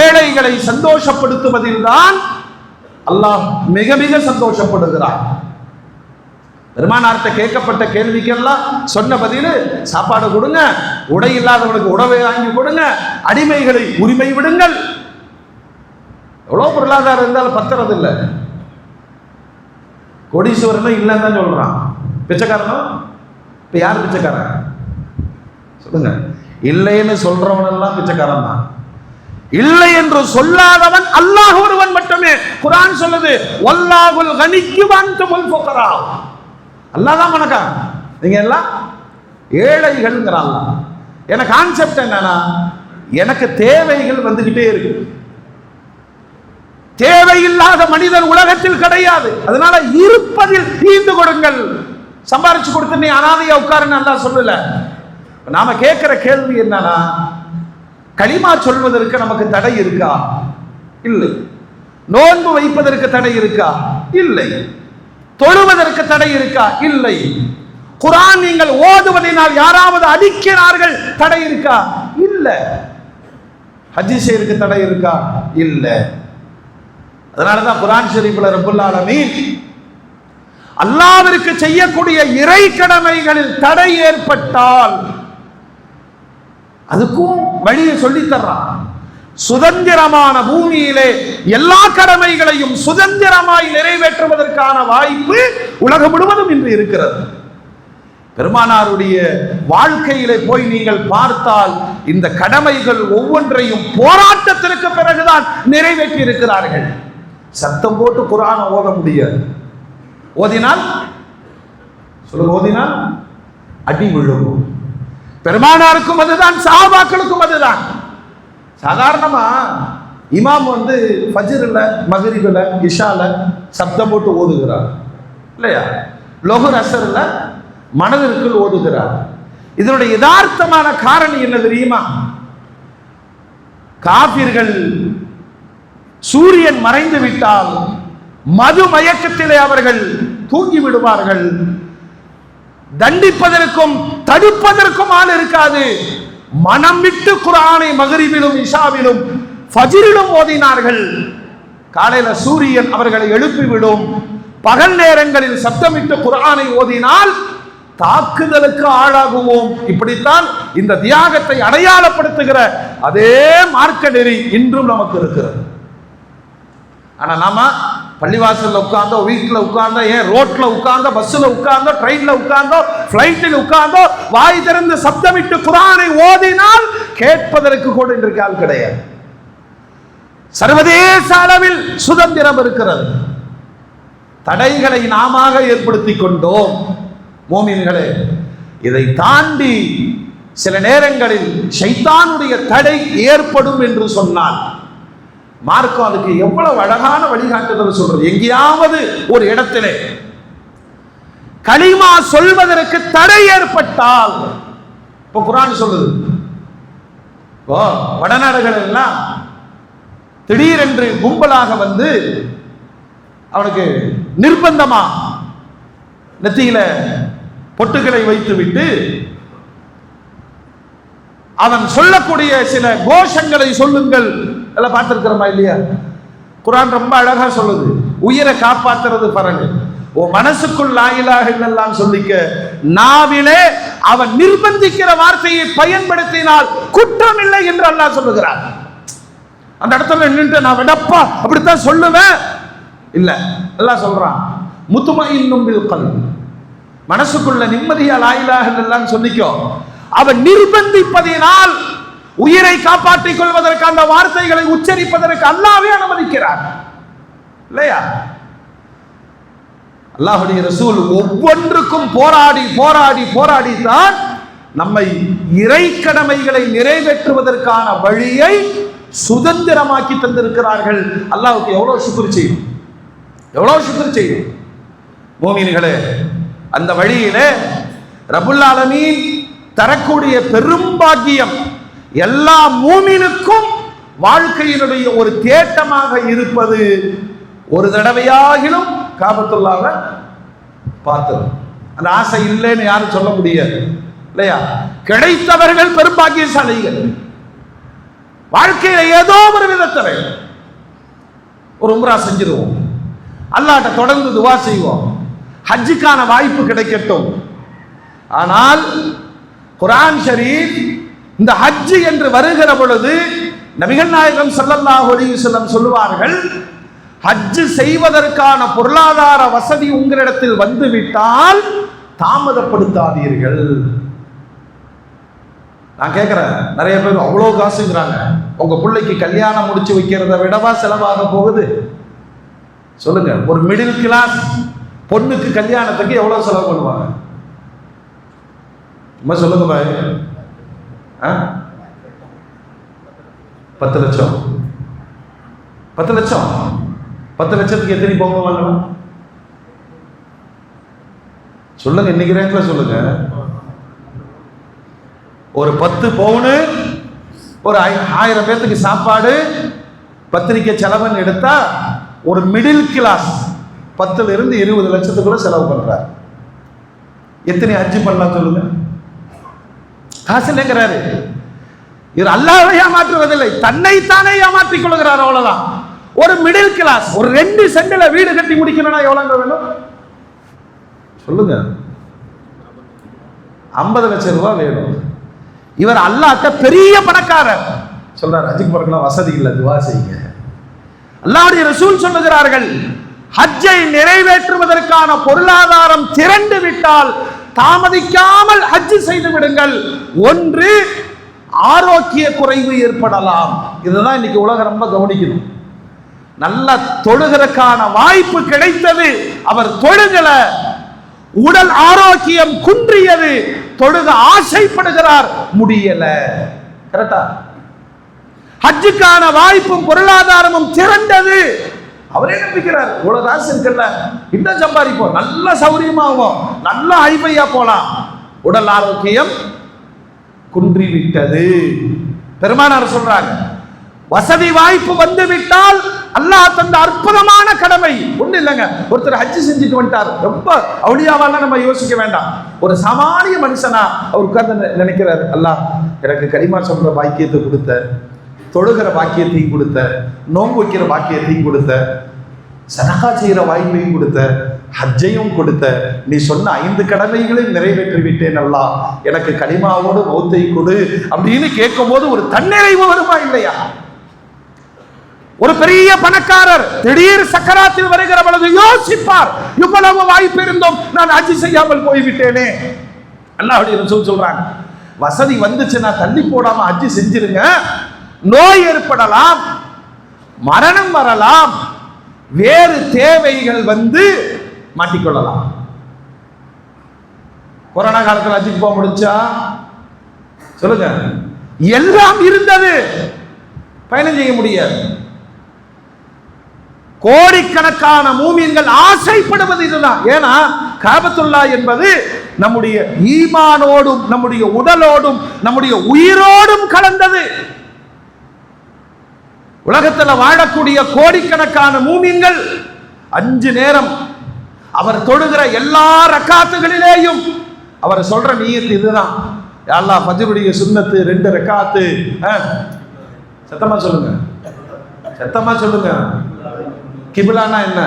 ஏழைகளை சந்தோஷப்படுத்துவதில் தான் அல்லாஹ் மிக மிக சந்தோஷப்படுகிறார். பெருமானார்ட்ட கேட்கப்பட்ட கேள்விக்கெல்லாம் சொன்ன பதில், சாப்பாடு கொடுங்க, உடை இல்லாதவனுக்கு உடவை வாங்கி கொடுங்க, அடிமைகளை உரிமை விடுங்கள். எவ்வளவு பொருளாதாரம் இருந்தாலும் பத்துறது இல்லை. கோடீஸ்வரனும் இல்லைன்னு தான் சொல்றான். பிச்சைக்காரனும் இப்ப யார் பிச்சைக்காரன் சொல்லுங்க? இல்லைன்னு சொல்றவனெல்லாம் பிச்சைக்காரன் தான். இல்லை என்று சொல்லாதவன் அல்லாஹ் ஒருவன் மட்டுமே. குர்ஆன் சொல்லுது, வல்லாஹுல் கனிக்கு வஅன்துமுல் ஃபுகரா. அல்லாஹ் தான் பணக்காரன், நீங்க எல்லாம் ஏழைகள்ங்கறான். எனக்கு கான்செப்ட் என்னன்னா, எனக்கு தேவைகள் வந்துகிட்டே இருக்கு. தேவையில்லாத மனிதன் உலகத்தில் கிடையாது. அதனால இருப்பதில் ஈந்து கொடுங்கள். சம்பாரிச்சு கொடுத்து நீ அனாதையா உட்காருன்னு அல்லாஹ் சொல்லல. நாம கேட்கிற கேள்வி என்னன்னா, களிமா சொல்வதற்கு நமக்கு தடை இருக்கா? இல்லை. நோன்பு வைப்பதற்கு தடை இருக்கா? இல்லை. தொழுவதற்கு தடை இருக்கா? இல்லை. குர்ஆன் நீங்கள் ஓதுவதனால் யாராவது அடிக்கிறார்கள், தடை இருக்கா? இல்லை. ஹஜ் செய்யறதுக்கு தடை இருக்கா? இல்லை. அதனாலதான் குர்ஆன் ஷரீஃப்ல ரப்புல் ஆலமீன் அல்லாஹ்விற்கு செய்யக்கூடிய இறை கடமைகளில் தடை ஏற்பட்டால் அதுக்கும் வழியை சொல்லி தர்றான். சுதந்திரமான பூமியிலே எல்லா கடமைகளையும் சுதந்திரமாய் நிறைவேற்றுவதற்கான வாய்ப்பு உலகம் முழுவதும் இன்று இருக்கிறது. பெருமானாருடைய வாழ்க்கையிலே போய் நீங்கள் பார்த்தால் இந்த கடமைகள் ஒவ்வொன்றையும் போராட்டத்திற்கு பிறகுதான் நிறைவேற்றி இருக்கிறார்கள். சத்தம் போட்டு குர்ஆனை ஓத முடியாது. ஓதினால் அடி விழும். பெருமானாருக்கும் அதுதான், சஹாபாக்களுக்கும் அதுதான். சாதாரணமா இமாம் ஃபஜ்ர்ல, மக்ரிப்ல, இஷால சப்தம் போட்டு ஓதுகிறார் இல்லையா? லொஹர், அஸர்ல மனதிற்குள் ஓதுகிறார். இதனுடைய யதார்த்தமான காரணம் என்ன தெரியுமா? காபிர்கள் சூரியன் மறைந்து விட்டால் மது மயக்கத்திலே அவர்கள் தூங்கி விடுவார்கள். தண்டிப்பதற்கும் தடுப்பதற்கும் ஆள் இருக்காது. மனம் விட்டு குர்ஆனை மக்ரிபிலும் இஷாவிலும் ஃபஜ்ரிலும் ஓதினார்கள். காலையில சூரியன் அவர்களை எழுப்பிவிடும். பகல் நேரங்களில் சப்தமிட்டு குர்ஆனை ஓதினால் தாக்குதலுக்கு ஆளாகுவோம். இப்படித்தான் இந்த தியாகத்தை அடையாளப்படுத்துகிற அதே மார்க்க நெறி இன்றும் நமக்கு இருக்கிறது. ஆனா நாம பள்ளிவாசல்ல உட்கார்ந்தோ, வீட்டுல உட்கார்ந்தோ, ஏன் ரோட்ல உட்கார்ந்தோ, பஸ்ல உட்கார்ந்தோ, ட்ரெயின்ல உட்கார்ந்தோ, பிளைட்டில் உட்கார்ந்தோ வாய் திறந்து சப்தமிட்டு குர்ஆனை ஓதினால் கேட்பதற்கு கூட இன்றைக்கு ஆள் கிடையாது. சர்வதேச அளவில் சுதந்திரம் இருக்கிறது. தடைகளை நாம ஏற்படுத்தி கொண்டோம். மோமின்களே, இதை தாண்டி சில நேரங்களில் ஷைத்தானுடைய தடை ஏற்படும் என்று சொன்னால் மார்க்கம் அதுக்கு எவ்வளவு அழகான வழிகாட்டுதல் சொல்றது. எங்கேயாவது ஒரு இடத்திலே கலிமா சொல்வதற்கு தடை ஏற்பட்டால், இப்ப குர்ஆன் சொல்லுது, வடநாடுகள் எல்லாம் திடீரென்று கும்பலாக அவனுக்கு நிர்பந்தமா நெத்தியில பொட்டுகளை வைத்து விட்டு அவன் சொல்லக்கூடிய சில கோஷங்களை சொல்லுங்கள் எல்லாம் பார்த்திருக்கிறோமா இல்லையா? குர்ஆன் ரொம்ப அழகா சொல்லுது. உயிரை காப்பாத்துறது பரகு. மனசுக்குள் லா இலாஹ இல்லல்லாஹ் சொல்லிக்க, நாவிலே அவன் நிர்பந்திக்கிற வார்த்தையை பயன்படுத்தினால் குற்றம் இல்லை என்று அல்லாஹ் சொல்லுகிறார். அந்த இடத்துல நின்று நான் விடப்பா அப்படித்தான் சொல்லுவேன் இல்ல, அல்லாஹ் சொல்றான் முத்மஇன்னும் பில் கல்ப், மனசுக்குள்ள நிம்மதியா லா இலாஹ இல்லல்லாஹ் சொல்லிக்கோ. அவன் நிர்பந்திப்பதினால் உயிரை காப்பாற்றிக் கொள்வதற்கு அந்த வார்த்தைகளை உச்சரிப்பதற்கு அல்லாஹ்வே அனுமதிக்கிறார் இல்லையா? அல்லாஹ்வுடைய ரசூல் ஒவ்வொன்றுக்கும் போராடி போராடி போராடி தான் நம்மை இறை கடமைகளை நிறைவேற்றுவதற்கான வழியை சுதந்திரமாக்கி தந்திருக்கிறார்கள். அல்லாஹ்வுக்கு எவ்வளவு சுக்ர் செய்யும், எவ்வளவு சுக்ர் செய்யும். மோமின்களே, அந்த வழியிலே ரப்புல் ஆலமீன் தரக்கூடிய பெரும் பாக்கியம் எல்லா மூமினுக்கும் வாழ்க்கையினுடைய ஒரு தேட்டமாக இருப்பது ஒரு தடவையாகிலும் காபத்துல்லாஹ்வை பார்த்தது. அந்த ஆசை இல்லைன்னு யாரும் சொல்ல முடியாது இல்லையா? கிடைத்தவர்கள் பெரும் பாக்கியசாலிகள். வாழ்க்கையில ஏதோ ஒரு விதத்தில் ஒரு உம்ரா செஞ்சிருவோம், அல்லாஹ்ட்ட தொடர்ந்து துவா செய்வோம், ஹஜ்ஜுக்கான வாய்ப்பு கிடைக்கட்டும். ஆனால் குர்ஆன் ஷரீஃப் இந்த ஹஜ் என்று வருகிற பொழுது நபிகள் நாயகம் ஸல்லல்லாஹு அலைஹி வஸல்லம் சொல்லுவார்கள், ஹஜ் செய்வதற்கான பொருளாதார வசதி உங்களிடத்தில் வந்துவிட்டால் தாமதப்படுத்தாதீர்கள். நான் கேட்கிறேன், நிறைய பேர் அவ்வளோ காசுங்கிறாங்க. உங்க பிள்ளைக்கு கல்யாணம் முடிச்சு வைக்கிறத விடவா செலவாக போகுது? சொல்லுங்க. ஒரு மிடில் கிளாஸ் பொண்ணுக்கு கல்யாணத்துக்கு எவ்வளவு செலவு பண்ணுவாங்க? சொல்லுங்க பாய். 10 லட்சம். 10 லட்சம். 10 லட்சத்துக்கு எத்தனை பவுன் வாங்கலாம் சொல்லுங்க, இன்னைக்கு ரேட்ல சொல்லுங்க. ஒரு 10 பவுனு, ஒரு 1000 பேத்துக்கு சாப்பாடு, பத்திரிக்கை செலவுன்னு எடுத்தா ஒரு மிடில் கிளாஸ் 10 இருந்து 20 லட்சத்துக்குள்ள செலவு பண்றார். எத்தனை ஹஜ் பண்ணலாம் சொல்லுங்க? காசு இல்லைங்கிறாரு. இவர் அல்லாஹ்வை ஏமாற்றுவதில்லை, தன்னைத்தானே ஏமாற்றிக் கொள்கிறார், அவ்வளவுதான். ஒரு மிடில் கிளாஸ் ஒரு 2 சென்ட்ல வீடு கட்டி முடிக்கணும்னா எவ்வளவு வேணும் சொல்லுங்க? 50 லட்சம் ரூபாய் வேணும். இவர் அல்லாஹ்ட்ட பெரிய பணக்காரர் சொல்றார், ஹஜ்ஜுக்கு போறதுக்கு வசதி இல்லை, துவா செய்யுங்க. அல்லாஹ்வுடைய ரசூல் சொல்லுகிறார்கள், ஹஜ்ஜை நிறைவேற்றுவதற்கான பொருளாதாரம் திரண்டு விட்டால் தாமதிக்காமல் ஹஜ் செய்து விடுங்கள். ஒன்று, ஆரோக்கிய குறைவு ஏற்படலாம். இதுதான் இன்னைக்கு உலகம் ரொம்ப கவனிக்கணும். நல்ல தொழுகிறதுக்கான வாய்ப்பு கிடைத்தது, அவர் தொழுகல, உடல் ஆரோக்கியம் குன்றியது, தொழுக ஆசைப்படுகிறார், முடியல. கரெக்டா? ஹஜ்ஜுக்கான வாய்ப்பும் பொருளாதாரமும் திரண்டது, அவரே நம்பிக்கிறார், இவ்வளவு காசு இருக்குல்ல, இன்னும் சம்பாதிப்போம், நல்ல சௌரியமாகும், நல்ல ஹைஃபையா போலாம். உடல் ஆரோக்கியம் குன்றிவிட்டது. பெருமானார் சொல்றாங்க, வசதி வாய்ப்பு வந்து விட்டால் அல்லாஹ் தந்த அற்புதமான கடமை ஒண்ணு இல்லைங்க. ஒருத்தர் ஹஜ் செஞ்சுட்டு வந்துட்டார், ரொம்ப அவுளியாவெல்லாம் நம்ம யோசிக்க வேண்டாம். ஒரு சாமானிய மனுஷனா அவர் உட்கார்ந்து நினைக்கிறார், அல்லாஹ் எனக்கு கலிமா சொல்ற பாக்கியத்தை கொடுத்த, தொழுகிற பாக்கியத்தையும் கொடுத்த, நோன்பு வைக்கிற பாக்கியத்தையும் கொடுத்த, சதகா செய்கிற வாய்ப்பையும் கொடுத்த, ஹஜ்ஜையும் கொடுத்த, நீ சொன்ன 5 கடமைகளையும் நிறைவேற்றி விட்டேன், அல்லாஹ் எனக்கு கலிமாவோடு மௌத்தை கொடு அப்படின்னு கேட்கும் போது ஒரு தன்னிறைவு வருமா இல்லையா? ஒரு பெரிய பணக்காரர் திடீர் சக்கராத்தில் வருகிற பொழுது யோசிப்பார், இவ்வளவு வாய்ப்பு இருந்தும் நான் ஹஜ் செய்யாமல் போய்விட்டேனே. அல்லாஹ்வுடைய ரசூல் சொல்றாங்க, வசதி வந்துச்சுன்னா தள்ளி போடாம ஹஜ் செஞ்சிருங்க. நோய் ஏற்படலாம், மரணம் வரலாம், வேறு தேவைகள் வந்து மாட்டிக்கொள்ளலாம். கொரோனா காலத்தில் ஹஜ்ஜுக்கு போக முடிஞ்சா சொல்லுங்க? எல்லாம் இருந்தது, பயணம் செய்ய முடியாது. கோடிக்கணக்கான மூமின்கள் ஆசைப்படுவது இதுதான். ஏன்னா காபத்துல்லா என்பது நம்முடைய ஈமானோடும் நம்முடைய உடலோடும் நம்முடைய உயிரோடும் கலந்தது. உலகத்தில் வாழக்கூடிய கோடிக்கணக்கான மூமின்கள் 5 நேரம் அவர் தொழுகிற எல்லா ரக்காத்துகளிலேயும் அவர் சொல்ற நியத்து இதுதான், யா அல்லாஹ் ஃபஜ்ருடைய சுன்னத்து 2 ரக்காத்து. சத்தமா சொல்லுங்க, சத்தமா சொல்லுங்க. கிபிலானா என்ன?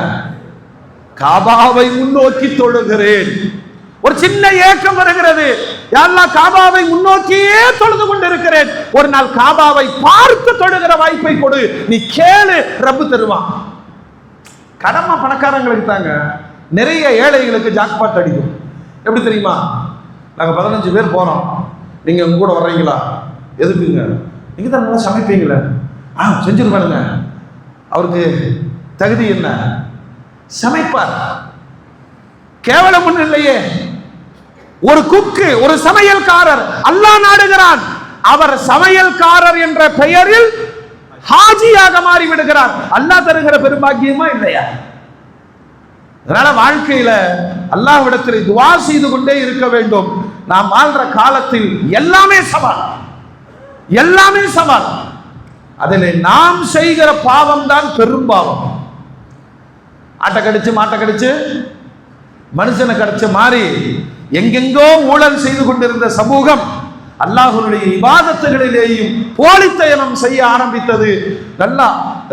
காபாவை முன்னோக்கி தொழுகிறேன். ஒரு சின்ன ஏக்கம் வருகிறது, யா அல்லாஹ் காபாவை முன்னோக்கியே தொழுது கொண்டிருக்கிறேன், ஒரு நாள் காபாவை பார்த்து தொழுகிற வாய்ப்பை கொடு, நீ கேளு, ரப்பு தருவான். கடமை பணக்காரங்களுக்கு தாங்க, நிறைய ஏழைகளுக்கு ஜாக்பாட் அடிக்கும். எப்படி தெரியுமா? நாங்க 15 பேர் போறோம், நீங்க உங்க கூட வர்றீங்களா? எதுக்குங்க? நீங்க தான் நல்லா சமைப்பீங்களே. செஞ்சிருவானுங்க. அவருக்கு தகுதி என்ன? சமைப்பார். கேவலம் ஒன்றும் இல்லையே. ஒரு குக்கு, ஒரு சமையல்காரர் அல்லாஹ் நாடுகிறான், அவர் சமையல்காரர் என்ற பெயரில் ஹாஜியாக மாறி விடுகிறார். அல்லாஹ் தருகிற பெரும்பாக்கியமா இல்லையா? அதனால வாழ்க்கையில அல்லாஹ்விடத்தில் துஆ செய்து கொண்டே இருக்க வேண்டும். நாம் வாழ்ற காலத்தில் எல்லாமே சவால், எல்லாமே சவால். அதில் நாம் செய்கிற பாவம் தான் பெரும்பாவம். ஆட்டை கடிச்சு மாட்டை கடிச்சு மனுஷனை கடிச்ச மாதிரி எங்கெங்கோ ஊழல் செய்து கொண்டிருந்த சமூகம் அல்லாஹ்வுடைய இபாதத்துகளிலேயும் போலித்தனம் செய்ய ஆரம்பித்தது. நல்லா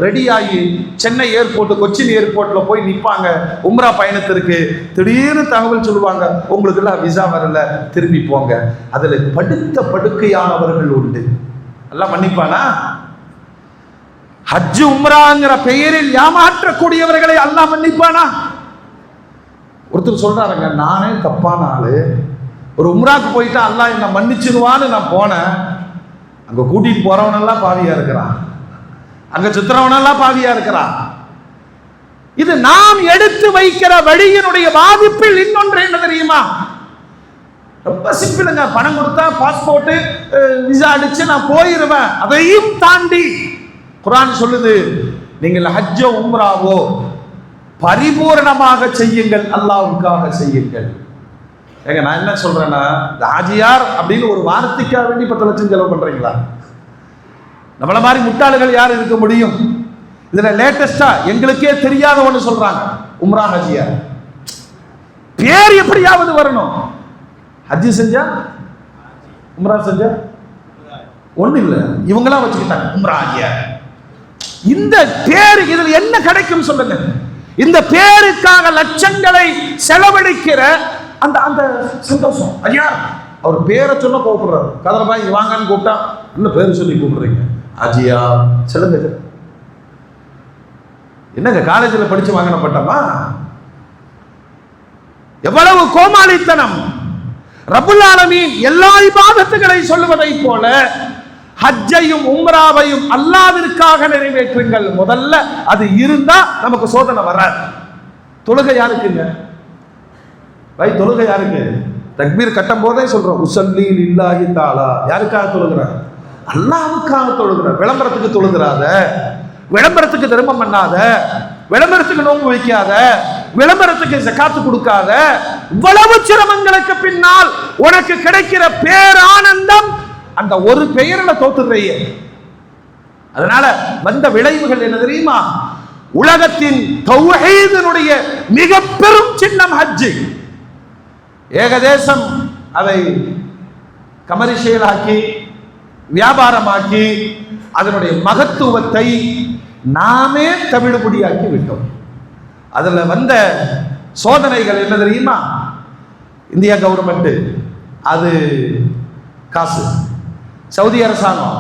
ரெடியாகி சென்னை ஏர்போர்ட், கொச்சின் ஏர்போர்ட்ல போய் நிற்பாங்க உம்ரா பயணத்திற்கு. திடீர்னு தகவல் சொல்லுவாங்க, உங்களுக்கு எல்லாம் விசா வரல, திரும்பி போங்க. அதுல படுத்த படுக்கையானவர்கள் உண்டு. எல்லாம் மன்னிப்பானா? ஹஜ் உம்ராங்கிற பெயரில் ஏமாற்றக்கூடியவர்களை அல்லாஹ் மன்னிப்பானா? ஒருத்தர் சொல்றாருங்க, நானே தப்பான ஆளு, ஒரு உம்ராக்கு போயிட்டா அல்லாஹ் என்ன மன்னிச்சிருவான்னு நான் போனேன். அங்க கூட்டிட்டு போறவனெல்லாம் பாவியா இருக்கிறான், அங்க சுத்துறவனெல்லாம் பாவியா இருக்கிறான். இது நாம் எடுத்து வைக்கிற வழியினுடைய பாதிப்பில் இன்னொன்று என்ன தெரியுமா? ரொம்ப சிம்பிளுங்க. பணம் கொடுத்தா பாஸ்போர்ட் விசா அடிச்சு நான் போயிருவேன். அதையும் தாண்டி குர்ஆன் சொல்லுது, நீங்கள் ஹஜ்ஜோ உம்ராவோ பரிபூர்ணமாக செய்யுங்கள், அல்லாஹ்வுக்காக செய்யுங்கள். ஏங்க நான் என்ன சொல்றேன்னா, ஹாஜியார் அப்படின்னு ஒரு வார்த்தைக்காக வேண்டி 10 லட்சம் செலவு பண்றீங்களா? நம்மள மாதிரி முட்டாள்கள் யார் இருக்க முடியும்? இதுல லேட்டஸ்டா எங்களுக்கே தெரியாத ஒன்று சொல்றாங்க, உம்ரா ஹஜ்ஜியார். பேர் எப்படியாவது வரணும். ஹஜ்ஜி செஞ்சா உம்ரா செஞ்சா ஒண்ணு இல்ல, இவங்களாம் வச்சுக்கிட்டாங்க உம்ரா ஹஜ்ஜியார். இந்த பேர் இதில் என்ன கிடைக்கும் சொல்லுங்க? இந்த பேருக்காக லட்சங்களை செலவழிக்கிற அந்த அந்த சந்தோஷம். ஐயா அவர் பேரை சொல்ல கூப்பிடுறாரு, கதறபா இங்க வாங்கன்னு கூப்பிட்டா என்ன பேர் சொல்லி கூப்பிடுறீங்க? அஜியா சொல்லுங்க. என்னங்க காலேஜில் படிச்சு வாங்கின பட்டமா? எவ்வளவு கோமாளித்தனம்! ரப்புல் ஆலமீன் எல்லா இபாதத்துகளை சொல்லுவதை போல ஹஜ்ஜையும் உம்ராவையும் அல்லாஹ்விற்காக நிறைவேற்றுங்கள். முதல்ல அது இருந்தா நமக்கு சோதனை வராது. தொழுகை யாருக்குங்க? தொழுகை யாருக்கு? தக்பீர் கட்டும் போதே சொல்றோம், உஸல்லி லில்லாஹி தஆலா. யாருக்காக தொழுகிறார்? அல்லாஹ்வுக்காக தொழுகிறார். விளம்பரத்துக்கு தொழுகிறாத, விளம்பரத்துக்கு தர்மம் பண்ணாத, விளம்பரத்துக்கு நோன்பு வைக்காத, விளம்பரத்துக்கு ஜகாத்து கொடுக்காத. இவ்வளவு சிரமங்களுக்கு பின்னால் உனக்கு கிடைக்கிற பேரானந்தம் அந்த ஒரு பெயரில தோத்துறையே. அதனால வந்த விளைவுகள் என்ன தெரியுமா? உலகத்தின் தௌஹீதினுடைய மிக பெரும் சின்னம் ஹஜ். ஏகதேசம் அதை கமர்ஷியலாக்கி வியாபாரமாக்கி அதனுடைய மகத்துவத்தை நாமே தவிடுபடியாக்கி விட்டோம். அதுல வந்த சோதனைகள் என்ன தெரியுமா? இந்தியா கவர்மெண்ட் அது காசு, சவுதி அரசாங்கம்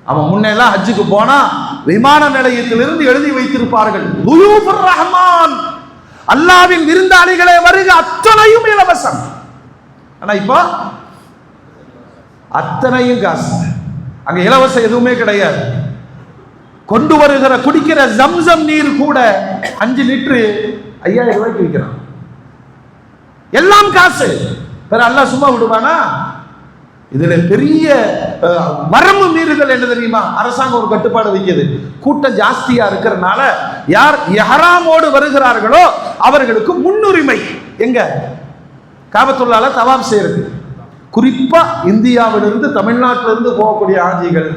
அவன் முன்னெல்லாம் ஹஜ்ஜுக்கு போனா விமான நிலையத்திலிருந்து எழுதி வைத்திருப்பார்கள், துயூஃபுர் ரஹ்மான், அல்லாஹ்வின் விருந்தாளிகளே வருக, அத்தனையும் இலவசம். ஆனா இப்போ அத்தனையும் காசு. அங்க இலவசம் எதுவுமே கிடையாது. கொண்டு வருகிற குடிக்கிற ஜம்சம் நீர் கூட 5 லிட்டரு 5000 ரூபாய்க்கு விற்கிறான். எல்லாம் காசு. வேற அல்லாஹ் சும்மா விடுவானா? இதுல பெரிய வரம்பு மீறுதல் என்ன தெரியுமா? அரசாங்கம் ஒரு கட்டுப்பாடு வைக்கிறது. கூட்டம் ஜாஸ்தியா இருக்கிறதுனால யார் இஹ்ராமோடு வருகிறார்களோ அவர்களுக்கு முன்னுரிமை. எங்க? காபத்துல்லாஹ்ல தவாப் செய்யறது. குறிப்பா இந்தியாவிலிருந்து தமிழ்நாட்டிலிருந்து போகக்கூடிய ஆஜிகள்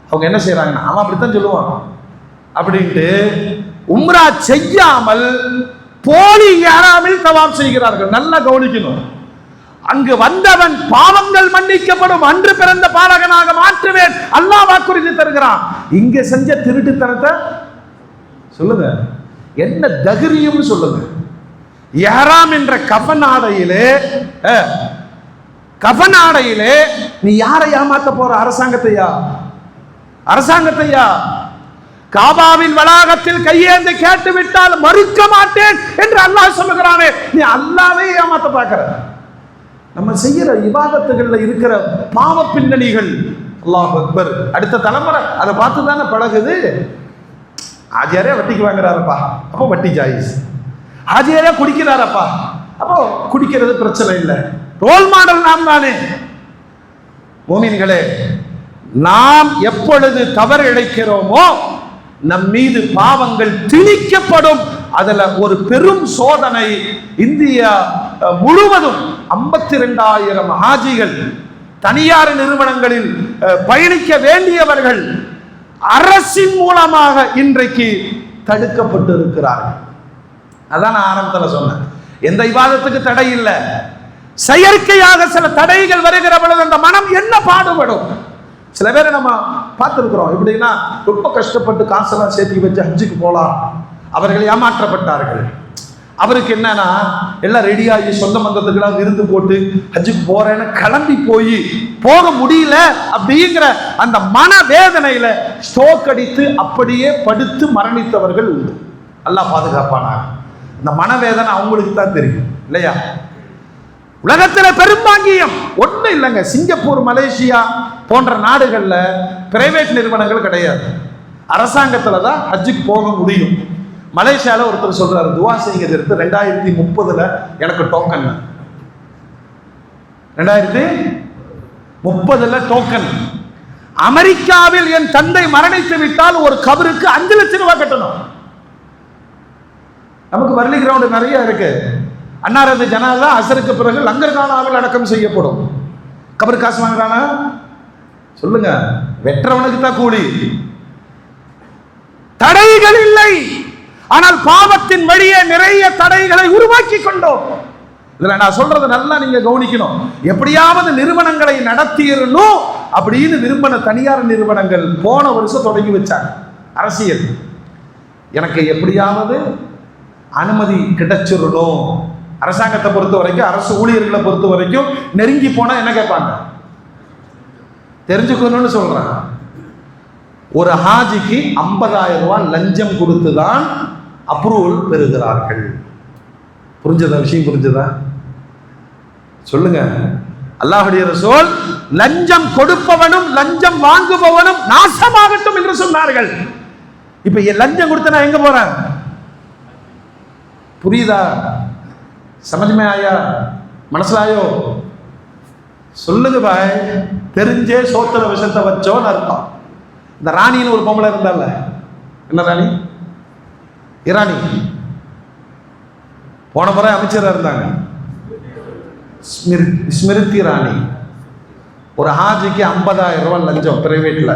அவங்க என்ன செய்யறாங்கன்னா, அவன் அப்படித்தான் சொல்லுவான் அப்படின்ட்டு உம்ரா செய்யாமல் போலி இஹ்ராமில் தவாப் செய்கிறார்கள். நல்லா கவனிக்கணும். அங்கு வந்தவன் பாவங்கள் மன்னிக்கப்படும், அன்று பிறந்த பாலகனாக மாற்றுவேன் அல்லாஹ் வாக்குறுதி தருகிறான். இங்க செஞ்ச திருட்டுத்தனத்தை சொல்லுங்க, என்ன தகிரியம் சொல்லுங்க. இஹ்ராம் என்ற கஃபன் ஆடையிலே நீ யாரை ஏமாத்த போற? அரசாங்கத்தையா? காபாவின் வளாகத்தில் கையேந்து கேட்டு விட்டால் மறுக்க மாட்டேன் என்று அல்லாஹ் சொல்லுகிறானே, நீ அல்லாஹ்வை ஏமாத்த பார்க்கிற. நம்ம செய்யற இபாதத்துகள்ல இருக்கிற பாவ பின்னணிகள், அல்லாஹ் அக்பர். அடுத்த தலைமுறை அதை பார்த்து தானே பழகுது. ஆஜியாரே வட்டிக்கு வாங்குறாரப்பா, அப்போ வட்டி ஜாயிஸ். ஆஜியாரே குடிக்கிறாரப்பா, அப்போ குடிக்கிறது பிரச்சனை இல்லை. ரோல் மாடல் நாம் தானே. மோமின்களே, நாம் எப்பொழுது தவறு இழைக்கிறோமோ நம் மீது பாவங்கள் திணிக்கப்படும். அதுல ஒரு பெரும் சோதனை. இந்தியா முழுவதும் 52,000 ஹாஜிகள் தனியார் நிறுவனங்களில் பயணிக்க வேண்டியவர்கள் அரசின் மூலமாக இன்றைக்கு தடுக்கப்பட்டு இருக்கிறார்கள். அதான் நான் ஆரம்பத்தில் சொன்னேன், எந்த இபாதத்துக்கு தடை இல்லை. செயற்கையாக சில தடைகள் வருகிற பொழுது அந்த மனம் என்ன பாடுபடும். சில பேரை நம்ம பார்த்துருக்கிறோம். எப்படின்னா ரொம்ப கஷ்டப்பட்டு காசெல்லாம் சேர்த்து வச்சு ஹஜ்ஜுக்கு போலாம், அவர்கள் ஏமாற்றப்பட்டார்கள். அவருக்கு என்னன்னா எல்லாம் ரெடியாகி சொந்த பந்தத்துக்கெல்லாம் விருந்து போட்டு ஹஜ்ஜுக்கு போறேன்னு கிளம்பி போக முடியல அப்படிங்கிற அந்த மன வேதனையில ஸ்ட்ரோக் அடித்து அப்படியே படுத்து மரணித்தவர்கள் உண்டு. அல்லாஹ் பாதுகாப்பானாங்க. இந்த மனவேதனை அவங்களுக்கு தான் தெரியும் இல்லையா? உலகத்தில் பெரும்பாங்கியம் ஒன்றும் இல்லைங்க. சிங்கப்பூர், மலேசியா போன்ற நாடுகள்ல பிரைவேட் நிறுவனங்கள் கிடையாது. அரசாங்கத்துல தான் ஹஜ்ஜுக்கு போக முடியும். மலேசியால ஒருத்தர் சொல்றாரு, துவா செய்யுங்க, 2030 எனக்கு டோக்கன், 2030 டோக்கன். அமெரிக்காவில் என் தந்தை மரணித்து விட்டால் ஒரு கபருக்கு 5 லட்சம் ரூபாய் கட்டணும். நமக்கு வர்லி கிரவுண்ட் நிறைய இருக்கு. அன்னாரது ஜனாதா அசருக்கு பிறகு லங்கர்கானாவில் அடக்கம் செய்யப்படும். கபரு காசு வாங்குறானா? சொல்லுங்க, வெற்றவனுக்கு தான் கூலி. தடைகள் இல்லை, ஆனால் பாவத்தின் வழியே நிறைய தடைகளை உருவாக்கி கொண்டோம். இதுல நான் சொல்றது நல்லா நீங்க கவனிக்கணும். எப்படியாவது நிறுவனங்களை நடத்திடணும் அப்படின்னு விரும்பின தனியார் நிறுவனங்கள் போன வருஷம் தொடங்கி வச்சாங்க. அரசியல், எனக்கு எப்படியாவது அனுமதி கிடைச்சிடணும். அரசாங்கத்தை பொறுத்த வரைக்கும், அரசு ஊழியர்களை பொறுத்த வரைக்கும் நெருங்கி போனா என்ன கேட்பாங்க தெரிஞ்சுக்கணும்னு சொல்றாங்க. ஒரு ஹாஜிக்கு 50,000 ரூபாய் லஞ்சம் கொடுத்துதான் அப்ரூவல் பெறுகிறார்கள். புரிஞ்சதா? விஷயம் புரிஞ்சதா? சொல்லுங்க. அல்லாஹ்வுடைய ரசூல் லஞ்சம் கொடுப்பவனும் லஞ்சம் வாங்குபவனும் நாசமாகட்டும் என்று சொன்னார்கள். இப்ப லஞ்சம் கொடுத்த நான் எங்க போறேன்? புரியுதா? சமஜ்மே ஆயா? மனசுலாயோ? சொல்லுங்க பாய். தெரிஞ்சே சோத்திர விஷத்தை வச்சோன்னு அர்த்தம். இந்த ராணின்னு ஒரு பொம்பளை இருந்தால, என்ன ராணி? இராணி. போன முறை அமைச்சராக இருந்தாங்க, ஸ்மிருதி இரானி. ஒரு ஹாஜிக்கு 50,000 ரூபாய் லஞ்சம் பிரைவேட்ல.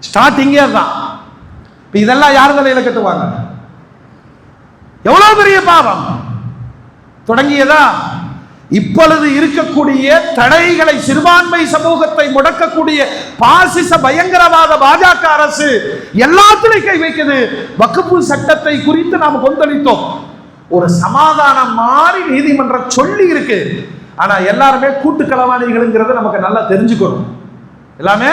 ஸ்டார்டிங்கே தான். இதெல்லாம் யார் தலையில கட்டுவாங்க? எவ்வளவு பெரிய பாவம் தொடங்கியதா? இப்பொழுது இருக்கக்கூடிய தடைகளை, சிறுபான்மை சமூகத்தை முடக்கக்கூடிய பாசிச பயங்கரவாத பாஜக அரசு எல்லாத்திலையும் கை வைக்குது. வக்ஃபு சட்டத்தை குறித்து நாம் கொந்தளித்தோம். ஒரு சமாதானம் மாறி நீதிமன்றம் சொல்லி இருக்கு. ஆனா எல்லாருமே கூட்டு களவாணிகள்ங்கிறத நமக்கு நல்லா தெரிஞ்சுக்கணும். எல்லாமே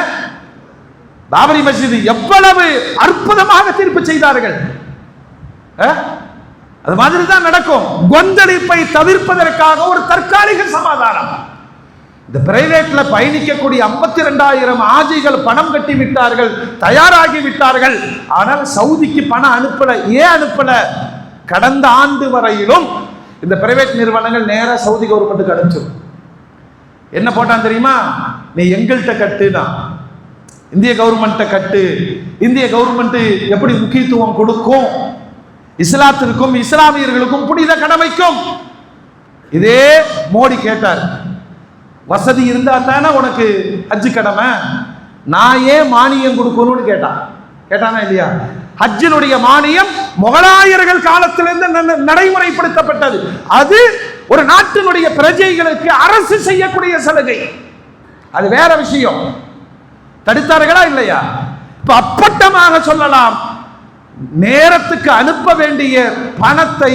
பாபரி மஸ்ஜித் எவ்வளவு அற்புதமாக தீர்ப்பு செய்தார்கள். அது மாதிரி தான் நடக்கும். கொந்தளிப்பை தவிர்ப்பதற்காக ஒரு தற்காலிக சமாதானம். இந்த பிரைவேட்ல பயணிக்கக்கூடிய 52,000 ஆஜிகள் பணம் கட்டி விட்டார்கள், தயாராகி விட்டார்கள். ஆனால் சவுதிக்கு பணம் அனுப்பல. ஏன் அனுப்பல? கடந்த ஆண்டு வரையிலும் இந்த பிரைவேட் நிறுவனங்கள் நேரா சவுதி கவர்மெண்ட்டுக்கு அனுப்பிச்சிடும். என்ன போட்டான் தெரியுமா? நீ எங்கள்கிட்ட கட்டுனா, இந்திய கவர்மெண்ட்டை கட்டு. இந்திய கவர்மெண்ட் எப்படி முக்கியத்துவம் கொடுக்கும்? இஸ்லாத்திற்கும் இஸ்லாமியர்களுக்கும் புனித கடமைக்கும். இதே மோடி கேட்டார், வசதி இருந்தா தானே உனக்கு ஹஜ் கடமை, நான் ஏன் மானியம் கொடுக்கணும்னு கேட்டான். கேட்டானா இல்லையா? ஹஜ்ஜினுடைய மானியம் முகலாயர்கள் காலத்திலிருந்து நடைமுறைப்படுத்தப்பட்டது. அது ஒரு நாட்டினுடைய பிரஜைகளுக்கு அரசு செய்யக்கூடிய சலுகை. அது வேற விஷயம். தடுத்தார்களா இல்லையா? இப்ப அப்பட்டமாக சொல்லலாம், நேரத்துக்கு அனுப்ப வேண்டிய பணத்தை,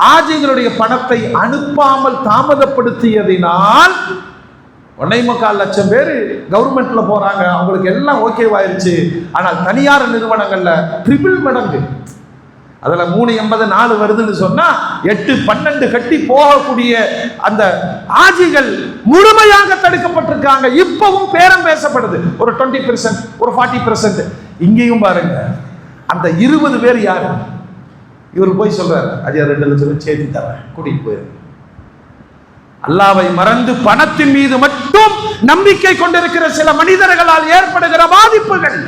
ஹாஜிகளுடைய பணத்தை அனுப்பாமல் தாமதப்படுத்தியதினால் 1.25 லட்சம் பேர் கவர்மெண்ட்ல போறாங்க. அவங்களுக்கு எல்லாம் ஓகேவாயிருச்சு. ஆனால் தனியார் நிறுவனங்கள்ல ட்ரிபிள் மடங்கு. அதுல 384 வருதுன்னு சொன்னா 8-12 கட்டி போகக்கூடிய அந்த ஆஜிகள் முழுமையாக தடுக்கப்பட்டிருக்காங்க. இப்பவும் பேரம் பேசப்படுது. ஒரு 20%, ஒரு 40%. இங்கேயும் பாருங்க, அந்த 20 பேர் யாரு? இவர் போய் சொல்றாரு, ஐயா 2 லட்சம் சேர்த்து தரேன், கூட்டிட்டு போயிரு. அல்லாவை மறந்து பணத்தின் மீது மட்டும் நம்பிக்கை கொண்டிருக்கிற சில மனிதர்களால் ஏற்படுகிற பாதிப்புகள்.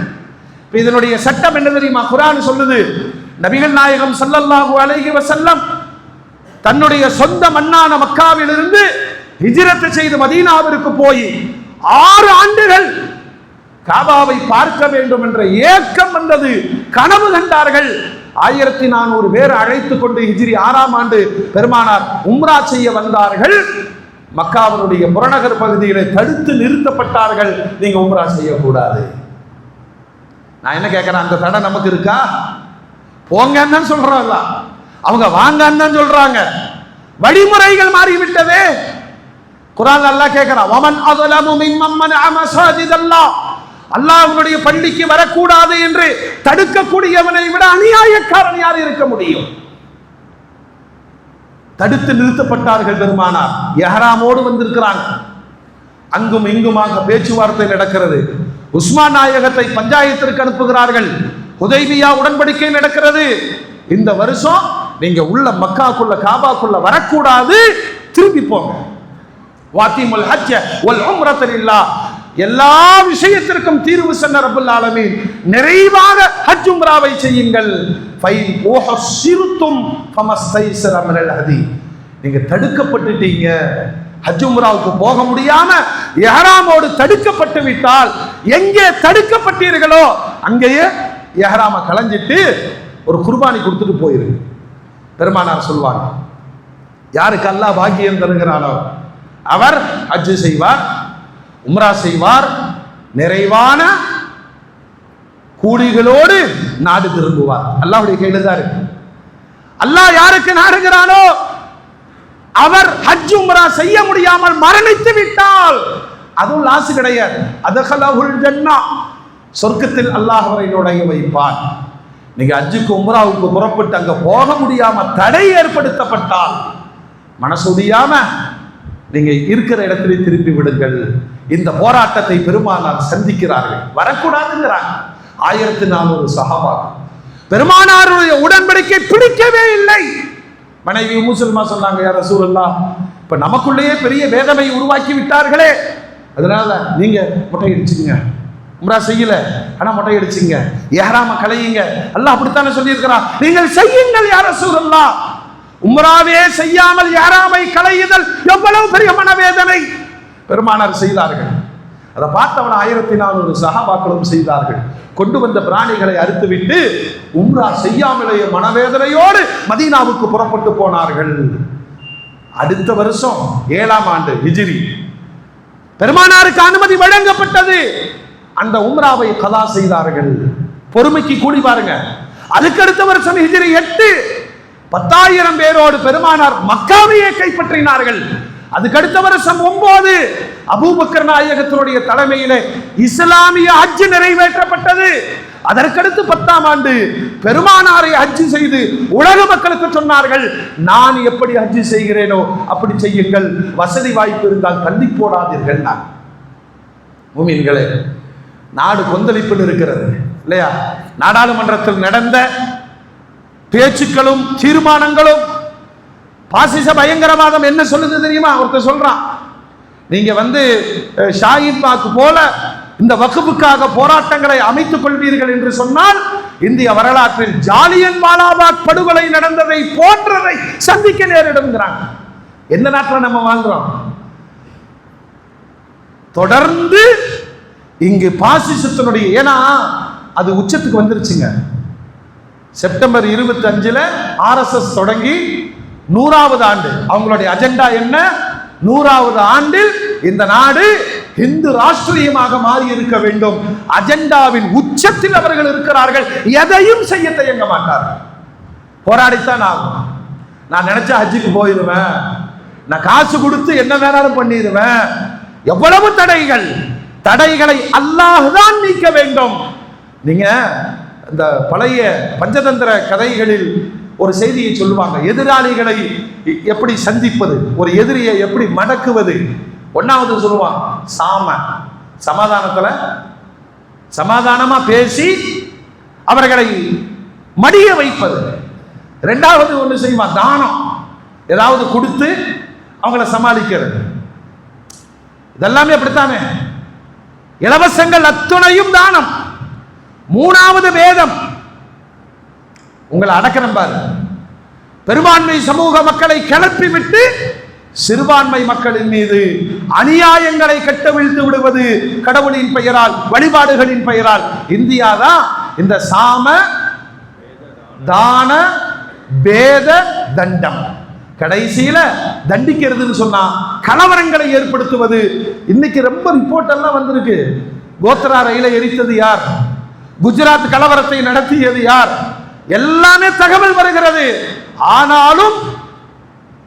இதனுடைய சட்டம் என்ன தெரியுமா? குர்ஆன் சொல்லுது, நபிகள் நாயகம் ஸல்லல்லாஹு அலைஹி வஸல்லம் தன்னுடைய சொந்த மண்ணான மக்காவிலிருந்து ஹிஜ்ரத் செய்து மதீனாவிற்கு போய் 6 ஆண்டுகள் காபாவை பார்க்க வேண்டும் என்ற ஏக்கம் வந்தது. கனவு கண்டார்கள். 1400 பேர் அழைத்துக் கொண்டு ஹிஜ்ரி 6ஆம் ஆண்டு பெருமானார் உம்ரா செய்ய வந்தார்கள். மக்காவினுடைய புறநகர் பகுதிகளை தடுத்து நிறுத்தப்பட்டார்கள். நீங்க உம்ரா செய்யக்கூடாது. நான் என்ன கேட்கிறேன், அந்த தடை நமக்கு இருக்கா? போங்கன்னு சொல்றாங்க, அவங்க வாங்கன்னு சொல்றாங்க. வழிமுறைகள் மாறிவிட்டதே. குர்ஆன் அல்லாஹ் கேட்கிறான், வமன் அஸலமு மிம்மன் மனஅ மஸாஜிதல்லாஹ், அல்லாஹ்வுடைய பள்ளிக்கு வரக்கூடாது என்று தடுக்கக்கூடியவனை விட அநியாயக்காரன் யார் இருக்க முடியும்? தடுத்து நிறுத்தப்பட்டார்கள். பெருமானார் இஹ்ராமோடு வந்திருக்கிறாங்க. அங்கும் இங்குமாக பேச்சுவார்த்தை நடக்கிறது. உஸ்மான் நாயகத்தை பஞ்சாயத்திற்கு அனுப்புகிறார்கள். ஹுதைபியா உடன்படிக்கை நடக்கிறது. இந்த வருஷம் நீங்க உள்ள மக்காக்குள்ள காபாக்குள்ள வரக்கூடாது, திரும்பி போங்க. வாத்திமுல் ஹஜ்ஜ வல் உம்ரத லில்லாஹ், எல்லா விஷயத்திற்கும் தீர்வு சொன்ன ரப்பல் ஆலமீன், நிறைவாக ஹஜ் உம்ராவை செய்யுங்கள். ஃபைன் உஹ்சிருத்தும் ஃபமஸ்தைஸர மினல் ஹதி, நீங்க தடுக்கப்பட்டுட்டீங்க, ஹஜ் உம்ராவுக்கு போக முடியாம இஹ்ராமோடு தடுக்கப்பட்டு விட்டால், எங்கே தடுக்கப்பட்டீர்களோ அங்கேயே இஹ்ராம கலஞ்சிட்டு ஒரு குர்பானி கொடுத்துட்டு போயிரு. பெருமானார் சொல்வாங்க, யாருக்கு அல்லாஹ் பாக்கியம் தருகிறானோ அவர் ஹஜ் செய்வார், உம்ரா செய்வார், நிறைவான கூலிகளோடு நாடு திரும்புவார். அல்லாஹ்வுடைய கையில தான் இருக்கு. அல்லாஹ் யாருக்கு நாடுகிறானோ அவர் ஹஜ் உம்ரா செய்ய முடியாமல் மரணித்து விட்டால் அதுவும் லாஸ் கிடையாது. அதகலஹுல் ஜன்னா, சொர்க்கத்தில் அல்லாஹ் அவரை நுழைய வைப்பான். நீங்க ஹஜ்ஜுக்கு உம்ராவுக்கு புறப்பட்டு அங்க போக முடியாம தடை ஏற்படுத்தப்பட்டால், மனசு முடியாம நீங்க இருக்கிற இடத்திலே திரும்பி விடுங்கள். இந்த போராட்டத்தை பெருமானார் சந்திக்கிறார்கள், வரக்கூடாதுங்கிறாங்க. 1400 சஹாபா. பெருமானாருடைய உடன்படிக்கை பிடிக்கவே இல்லை. மனைவி முஸ்லிமா சொன்னாங்க, யா ரசூலுல்லாஹ், இப்ப நமக்குள்ளேயே பெரிய வேதனை உருவாக்கி விட்டார்களே, அதனால நீங்க மொட்டை அடிச்சுங்க. உம்ரா செய்யல, ஆனா மொட்டை அடிச்சுங்க, இஹ்ராம கலையுங்க. அல்லாஹ் அப்படித்தானே சொல்லி இருக்கிறான், நீங்கள் செய்யுங்கள் யா ரசூலுல்லாஹ். உம்ராவே செய்யாமல் இஹ்ராமை கலையுதல் எவ்வளவு பெரிய மனவேதனை. பெருமானார் செய்தார்கள். அதை பார்த்தவன 1400 சஹாபாக்களும் செய்தார்கள். கொண்டு வந்த பிராணிகளை அறுத்துவிட்டு உம்ரா செய்யாமலேயே மனவேதனையோடு மதீனாவுக்கு புறப்பட்டு போனார்கள். அடுத்த வருஷம் 7ஆம் ஆண்டு ஹிஜ்ரி பெருமானாருக்கு அனுமதி வழங்கப்பட்டது. அந்த உம்ராவை கதா செய்தார்கள். பொறுமைக்கு கூடி பாருங்க. அதுக்கு அடுத்த வருஷம் ஹிஜ்ரி 8 10,000 பேரோடு பெருமானார் மக்காவையே கைப்பற்றினார்கள். அதுக்கு அடுத்த வருஷம் 9 அபூபக்கர் நாயகத்தினுடைய தலைமையிலே இஸ்லாமிய ஹஜ் நிறைவேற்றப்பட்டது. அதற்கடுத்து 10ஆம் ஆண்டு பெருமானாரை ஹஜ் செய்து உலக மக்களுக்கு சொன்னார்கள், நான் எப்படி ஹஜ் செய்கிறேனோ அப்படி செய்யுங்கள், வசதி வாய்ப்பு இருந்தால் தள்ளி போடாதீர்கள். மூமின்களே, நாடு கொந்தளிப்பில் இருக்கிறது இல்லையா? நாடாளுமன்றத்தில் நடந்த பேச்சுக்களும் தீர்மானங்களும் பாசிச பயங்கரவாதம் என்ன சொல்லுது தெரியுமா? ஒருத்தர் சொல்றான், நீங்க ஷாஹின் பாக் போல இந்த வக்ஃபுக்காக போராட்டங்களை அமைத்துக் கொள்வீர்கள் என்று சொன்னால் இந்திய வரலாற்றில் ஜாலியன் வாலாபாக் படுகொலை நடந்ததை போன்றதை சந்திக்க நேரிடுங்கிறாங்க. எந்த நாட்டில் நம்ம வாழ்றோம்? தொடர்ந்து இங்கு பாசிசத்தினுடைய, ஏன்னா அது உச்சத்துக்கு வந்துருச்சுங்க. செப்டம்பர் 25 RSS தொடங்கி 100வது ஆண்டு. அவங்களுடைய அஜெண்டா என்ன? 100வது ஆண்டில் இந்த நாடு இந்து ராஷ்டிரியமாக மாறி இருக்க வேண்டும். அஜெண்டாவின் உச்சத்தில் அவர்கள் இருக்கிறார்கள். எதையும் செய்ய தயங்க மாட்டார்கள். போராடித்தான் ஆகும். நான் நினைச்சா ஹஜ்ஜுக்கு போயிருவேன், நான் காசு கொடுத்து என்ன வேணாலும் பண்ணிடுவேன். எவ்வளவு தடைகள், தடைகளை அல்லாஹ் தான் நீக்க வேண்டும். நீங்க இந்த பழைய பஞ்சதந்திர கதைகளில் ஒரு செய்தியை சொல்லுவாங்க, எதிராளிகளை எப்படி சந்திப்பது, ஒரு எதிரியை எப்படி மடக்குவது. 1வது சொல்லுவான் சமாதானத்துல சமாதானமா பேசி அவர்களை மடிய வைப்பது. 2வது ஒண்ணு செய்வான், தானம், ஏதாவது கொடுத்து அவங்கள சமாளிக்கிறது. இதெல்லாமே அப்படித்தானே, இலவசங்கள் அத்துணையும் தானம். 3வது வேதம், உங்களை அடக்கிறேன் பாரு. பெரும்பான்மை சமூக மக்களை கிளப்பி விட்டு சிறுபான்மை மக்களின் மீது அநியாயங்களை கட்டவிழ்த்து விடுவது கடவுளின் பெயரால், வழிபாடுகளின் பெயரால். இந்தியா தான் இந்த சாம தான பேத தண்டம், கடைசியில தண்டிக்கிறதுன்னு சொன்னா கலவரங்களை ஏற்படுத்துவது. இன்னைக்கு ரொம்ப ரிப்போர்ட் எல்லாம் வந்திருக்கு. கோத்ரா ரயிலை எரித்தது யார்? குஜராத் கலவரத்தை நடத்தியது யார்? எல்லாமே தகவல் வருகிறது. ஆனாலும்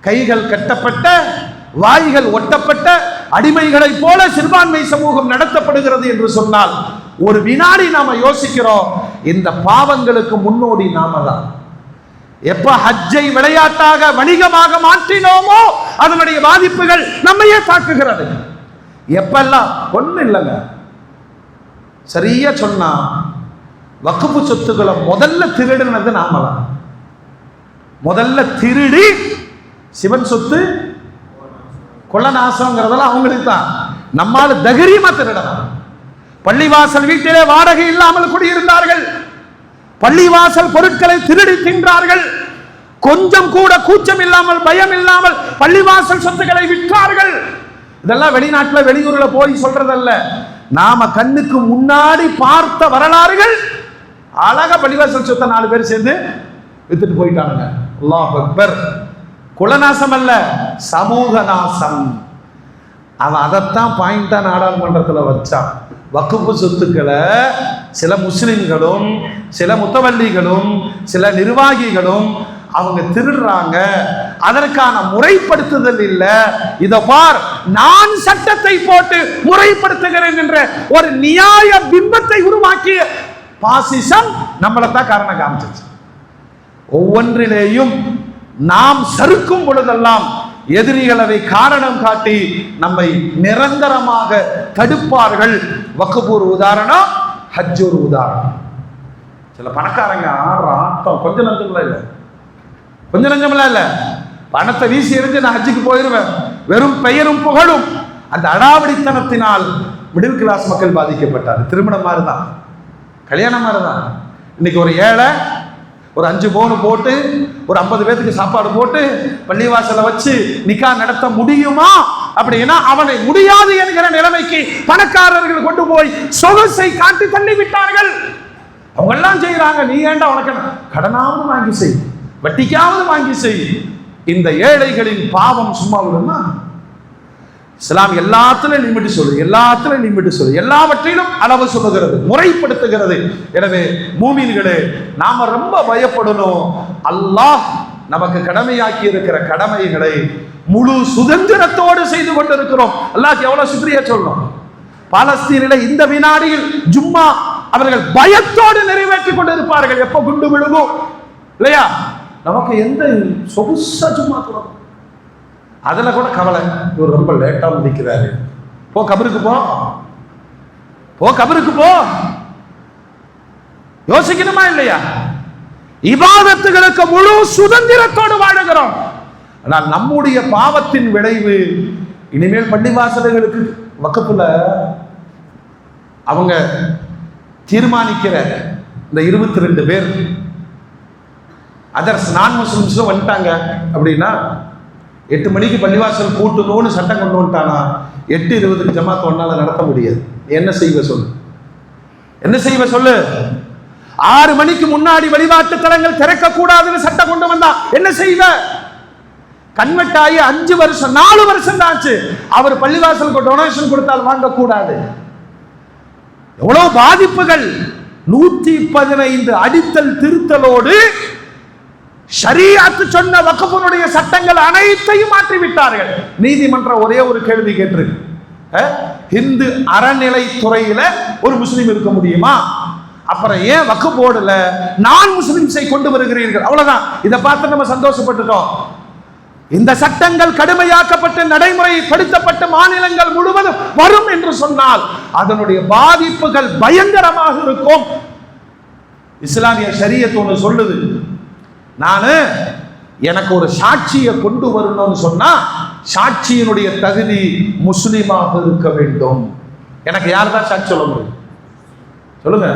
கைகள் கட்டப்பட்ட, வாய்கள் ஒட்டப்பட்ட அடிமைகளை போல சிறுபான்மை சமூகம் நடத்தப்படுகிறது என்று சொன்னால் ஒரு வினாடி நாம யோசிக்கிறோம், இந்த பாவங்களுக்கு முன்னோடி நாம தான். எப்ப ஹஜ்ஜை விளையாட்டாக வணிகமாக மாற்றினோமோ அதனுடைய பாதிப்புகள் நம்மையே தாக்குகிறது. எப்பெல்லாம் ஒண்ணு இல்லைங்க, சரியா சொன்னா வக்ஃபு சொத்துக்களை முதல்ல திருடினது நாம தான். முதல்ல திருடி சிவன் சொத்து கொள்ளநாசம்ங்கிறதெல்லாம் அவங்களுக்கு தான். நம்மால தைரியமா திருடலாம். பள்ளிவாசல் வீட்டிலே வாடகை இல்லாமல் குடியிருந்தார்கள். பள்ளிவாசல் பொருட்களை திருடி தின்றார்கள். கொஞ்சம் கூட கூச்சம் இல்லாமல், பயம் இல்லாமல் பள்ளிவாசல் சொத்துக்களை விற்றார்கள். இதெல்லாம் வெளிநாட்டுல வெளியூர்ல போய் சொல்றதல்ல, நாம கண்ணுக்கு முன்னாடி பார்த்த வரலாறுகள். அழகா பள்ளிவாசல் சொத்தை 4 பேர் சேர்ந்து வித்துட்டு போயிட்டாங்க. அல்லாஹ் அக்பர். குலநாசம் அல்ல, சமூக நாசம். அவன் அதைத்தான் பாயிண்டா நாடாளுமன்றத்தில் வச்சான். வக்ஃபு சொத்துக்களை சில முஸ்லிம்களும் சில முத்தவல்லிகளும் சில நிர்வாகிகளும் அவங்க திருடுறாங்க. அதற்கான முறைப்படுத்துதல் இல்லை. இதை பார், நான் சட்டத்தை போட்டு முறைப்படுத்துகிறேன் என்ற ஒரு நியாய பிம்பத்தை உருவாக்கிய பாசிசம் நம்மளைத்தான் காரணம் காமிச்சிச்சு. ஒவ்வொன்றிலேயும் நாம் சறுக்கும் பொழுதெல்லாம் எதிரிகள் அதை காரணம் காட்டி நம்மை நிரந்தரமாக தடுப்பார்கள். வக்ஃப் ஒரு உதாரணம், ஹஜ் ஒரு உதாரணம். சில பணக்காரங்க ஆடுற ஆட்டம் கொஞ்சம் நஞ்சமெல்லாம் இல்லை, கொஞ்சம் நஞ்சமெல்லாம் இல்லை. பணத்தை வீசி எறிஞ்சு நான் ஹஜ்ஜுக்கு போயிடுவேன், வெறும் பெயரும் புகழும். அந்த அடாவடித்தனத்தினால் மிடில் கிளாஸ் மக்கள் பாதிக்கப்பட்டார். திருமணம் மாதிரி தான், கல்யாணம் மாதிரி தான். இன்னைக்கு ஒரு ஏழை ஒரு 5 பவுன் போட்டு ஒரு 50 பேருக்கு சாப்பாடு போட்டு பள்ளிவாசலை வச்சு நிக்கா நடத்த முடியுமா அப்படின்னா அவனை முடியாது என்கிற நிலைமைக்கு பணக்காரர்கள் கொண்டு போய் சொகுசை காட்டி தள்ளி விட்டார்கள். அவங்க எல்லாம் செய்யறாங்க, நீ ஏண்டா உனக்கு கடனாவது வாங்கி செய், வட்டிக்காவது வாங்கி செய். இந்த ஏழைகளின் பாவம் சும்மா விடுமா? இஸ்லாம் எல்லாத்திலும் லிமிட் சொல்லுது, எல்லாத்திலும் லிமிட் சொல்லுது, எல்லாவற்றிலும் அளவு சொல்லுகிறது, முறைப்படுத்துகிறது. எனவே மூமின்களே, நாம ரொம்ப பயப்படணும். அல்லாஹ் நமக்கு கடமையாக்கி இருக்கிற கடமைகளை முழு சுதந்திரத்தோடு செய்து கொண்டிருக்கிறோம். அல்லாஹ்க்கு எவ்வளவு சுக்ரியா சொல்லணும். பாலஸ்தீனில் இந்த வினாடியில் ஜும்மா அவர்கள் பயத்தோடு நிறைவேற்றிக் கொண்டிருப்பார்கள். எப்ப குண்டு விழுகும் இல்லையா? நமக்கு எந்த சொகுசா ஜும்மா தொடரும், அதுல கூட கவலை. இவர் ரொம்ப லேட்டா முடிக்கிறாரு, போ கபருக்கு போ, போ கபருக்கு போ. யோசிக்கணுமா இல்லையா? இபாதத்துகளுக்கு முழு சுதந்திரத்தோடு வாழுகிறோம். ஆனால் நம்முடைய பாவத்தின் விளைவு இனிமேல் பள்ளிவாசல்களுக்கு வக்ஃப்ல அவங்க தீர்மானிக்கிற இந்த 22 பேர் அதர்ஸ் நான் முஸ்லிம்ஸும் வந்துட்டாங்க அப்படின்னா 8 மணிக்கு பள்ளிவாசல் கூட்டணும்னு சட்டம் கொண்டு வந்துட்டானா 8:20 ஜமாத் ஒன்னால நடத்த முடியாது. என்ன செய்வ சொல்லு, என்ன செய்வ சொல்லு? 6 மணிக்கு முன்னாடி வழிபாட்டு தலங்கள் திறக்க கூடாதுன்னு சட்டம் கொண்டு வந்தா என்ன செய்வ? கன்வெர்ட் ஆகி 5 வருஷம் 4 வருஷம் தான் ஆச்சு. அவர் பள்ளிவாசலுக்கு டொனேஷன் கொடுத்தால் வாங்க கூடாது. எவ்வளவு பாதிப்புகள்! 115 அடித்தல் திருத்தலோடு ஷரீஅத் சொன்ன வக்ஃபுடைய சட்டங்கள் அனைத்தையும் மாற்றி விட்டார்கள். நீதிமன்றம் ஒரே ஒரு கேள்வி கேட்டிருக்கு, இந்து அறநிலை துறையில ஒரு முஸ்லீம் இருக்க முடியுமா? அப்புறம் ஏன் வக்ஃப் போர்டுல நான் முஸ்லிம்ஸை கொண்டு வருகிறீர்கள்? அவ்வளவுதான். இதை பார்த்து நம்ம சந்தோஷப்பட்டுட்டோம். இந்த சட்டங்கள் கடுமையாக்கப்பட்டு நடைமுறைப்படுத்தப்பட்ட மாநிலங்கள் முழுவதும் வரும் என்று சொன்னால் அதனுடைய பாதிப்புகள் பயங்கரமாக இருக்கும். இஸ்லாமிய ஷரியத் ஒன்று சொல்லுது, நானு எனக்கு ஒரு சாட்சியை கொண்டு வரணும்னு சொன்னா சாட்சியினுடைய தகுதி முஸ்லிமாக இருக்க வேண்டும். எனக்கு யார் தான் சாட்சி சொல்ல முடியும்? சொல்லுங்க.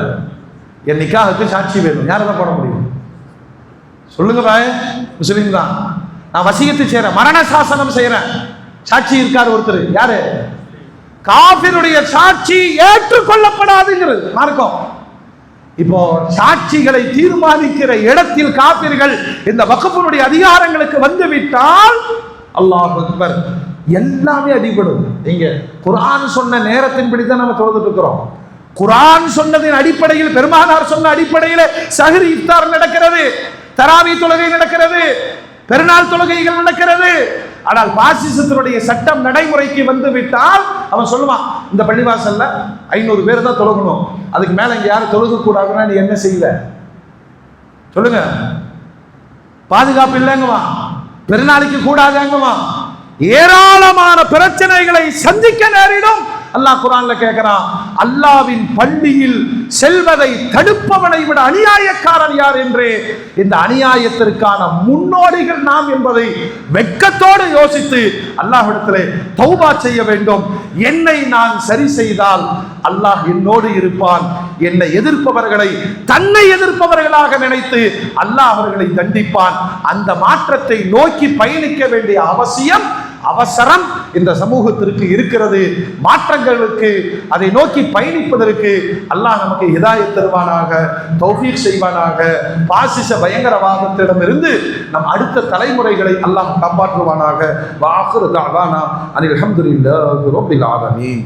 என் நிக்காஹுக்கு சாட்சி வேணும், யாரை தான் போட முடியும்? சொல்லுங்க பாய். முஸ்லிம் தான். நான் வசியத்து செய்யறேன், மரண சாசனம் செய்யறேன், சாட்சி இருக்காரு ஒருத்தர், யாரு? காஃபிருடைய சாட்சி ஏற்றுக்கொள்ளப்படாதுங்கிறது மார்க்கம். இப்போ சாட்சிகளை தீர்மானிக்கிற இடத்தில் காபிர்கள் இந்த வக்ஃபுடைய அதிகாரங்களுக்கு வந்துவிட்டால் அல்லாஹ் அக்பர், எல்லாமே அடிபடும். நீங்க குர்ஆன் சொன்ன நேரத்தின்படி தான் நம்ம தொழுதுட்டு இருக்கிறோம். குர்ஆன் சொன்னதின் அடிப்படையில், பெருமானார் சொன்ன அடிப்படையில் சஹ்ரி இஃப்தார் நடக்கிறது, தராவி தொழுகை நடக்கிறது, பெருநாள் தொழுகைகள் நடக்கிறது. ஆனால் பாசிசத்தினுடைய சட்டம் நடைமுறைக்கு வந்து விட்டால் அவன் சொல்லுவான், இந்த பள்ளிவாசல்ல 500 பேர் தான் தொழுகணும், அதுக்கு மேல இங்க யாரும் தொழுக கூடாதுன்னா நீ என்ன செய்வ? சொல்லுங்க. பாதுகாப்பு இல்லைங்குவா, பெருநாளைக்கு கூடாதுங்குவா, ஏராளமான பிரச்சனைகளை சந்திக்க நேரிடும். அல்லாஹ் குர்ஆன்ல கேட்கிறான், அல்லாஹ்வின் பள்ளியில் செல்வதை தடுப்பவனை விட அநியாயக்காரன் யார் என்று. இந்த அநியாயத்திற்கான முன்னோடிகள் நாம் என்பதை வெட்கத்தோடு யோசித்து அல்லாஹ்விடத்திலே தௌபா செய்ய வேண்டும். என்னை நான் சரி செய்தால் அல்லாஹ் என்னோடு இருப்பான். என்னை எதிர்ப்பவர்களை தன்னை எதிர்ப்பவர்களாக நினைத்து அல்லாஹ் அவர்களை தண்டிப்பான். அந்த மாற்றத்தை நோக்கி பயணிக்க வேண்டிய அவசரம் இந்த சமூகத்திற்கு இருக்கிறது. மாற்றங்களுக்கு அதை நோக்கி பயணிப்பதற்கு அல்லாஹ் நமக்கு ஹிதாயத் தருவானாக, தௌஃபீக் செய்வானாக. பாசிச பயங்கரவாதத்திடமிருந்து நம் அடுத்த தலைமுறைகளை அல்லாஹ் காப்பாற்றுவானாக. வ ஆகிரு தஅவானா அனில் ஹம்துலில்லாஹி ரப்பில் ஆலமீன்.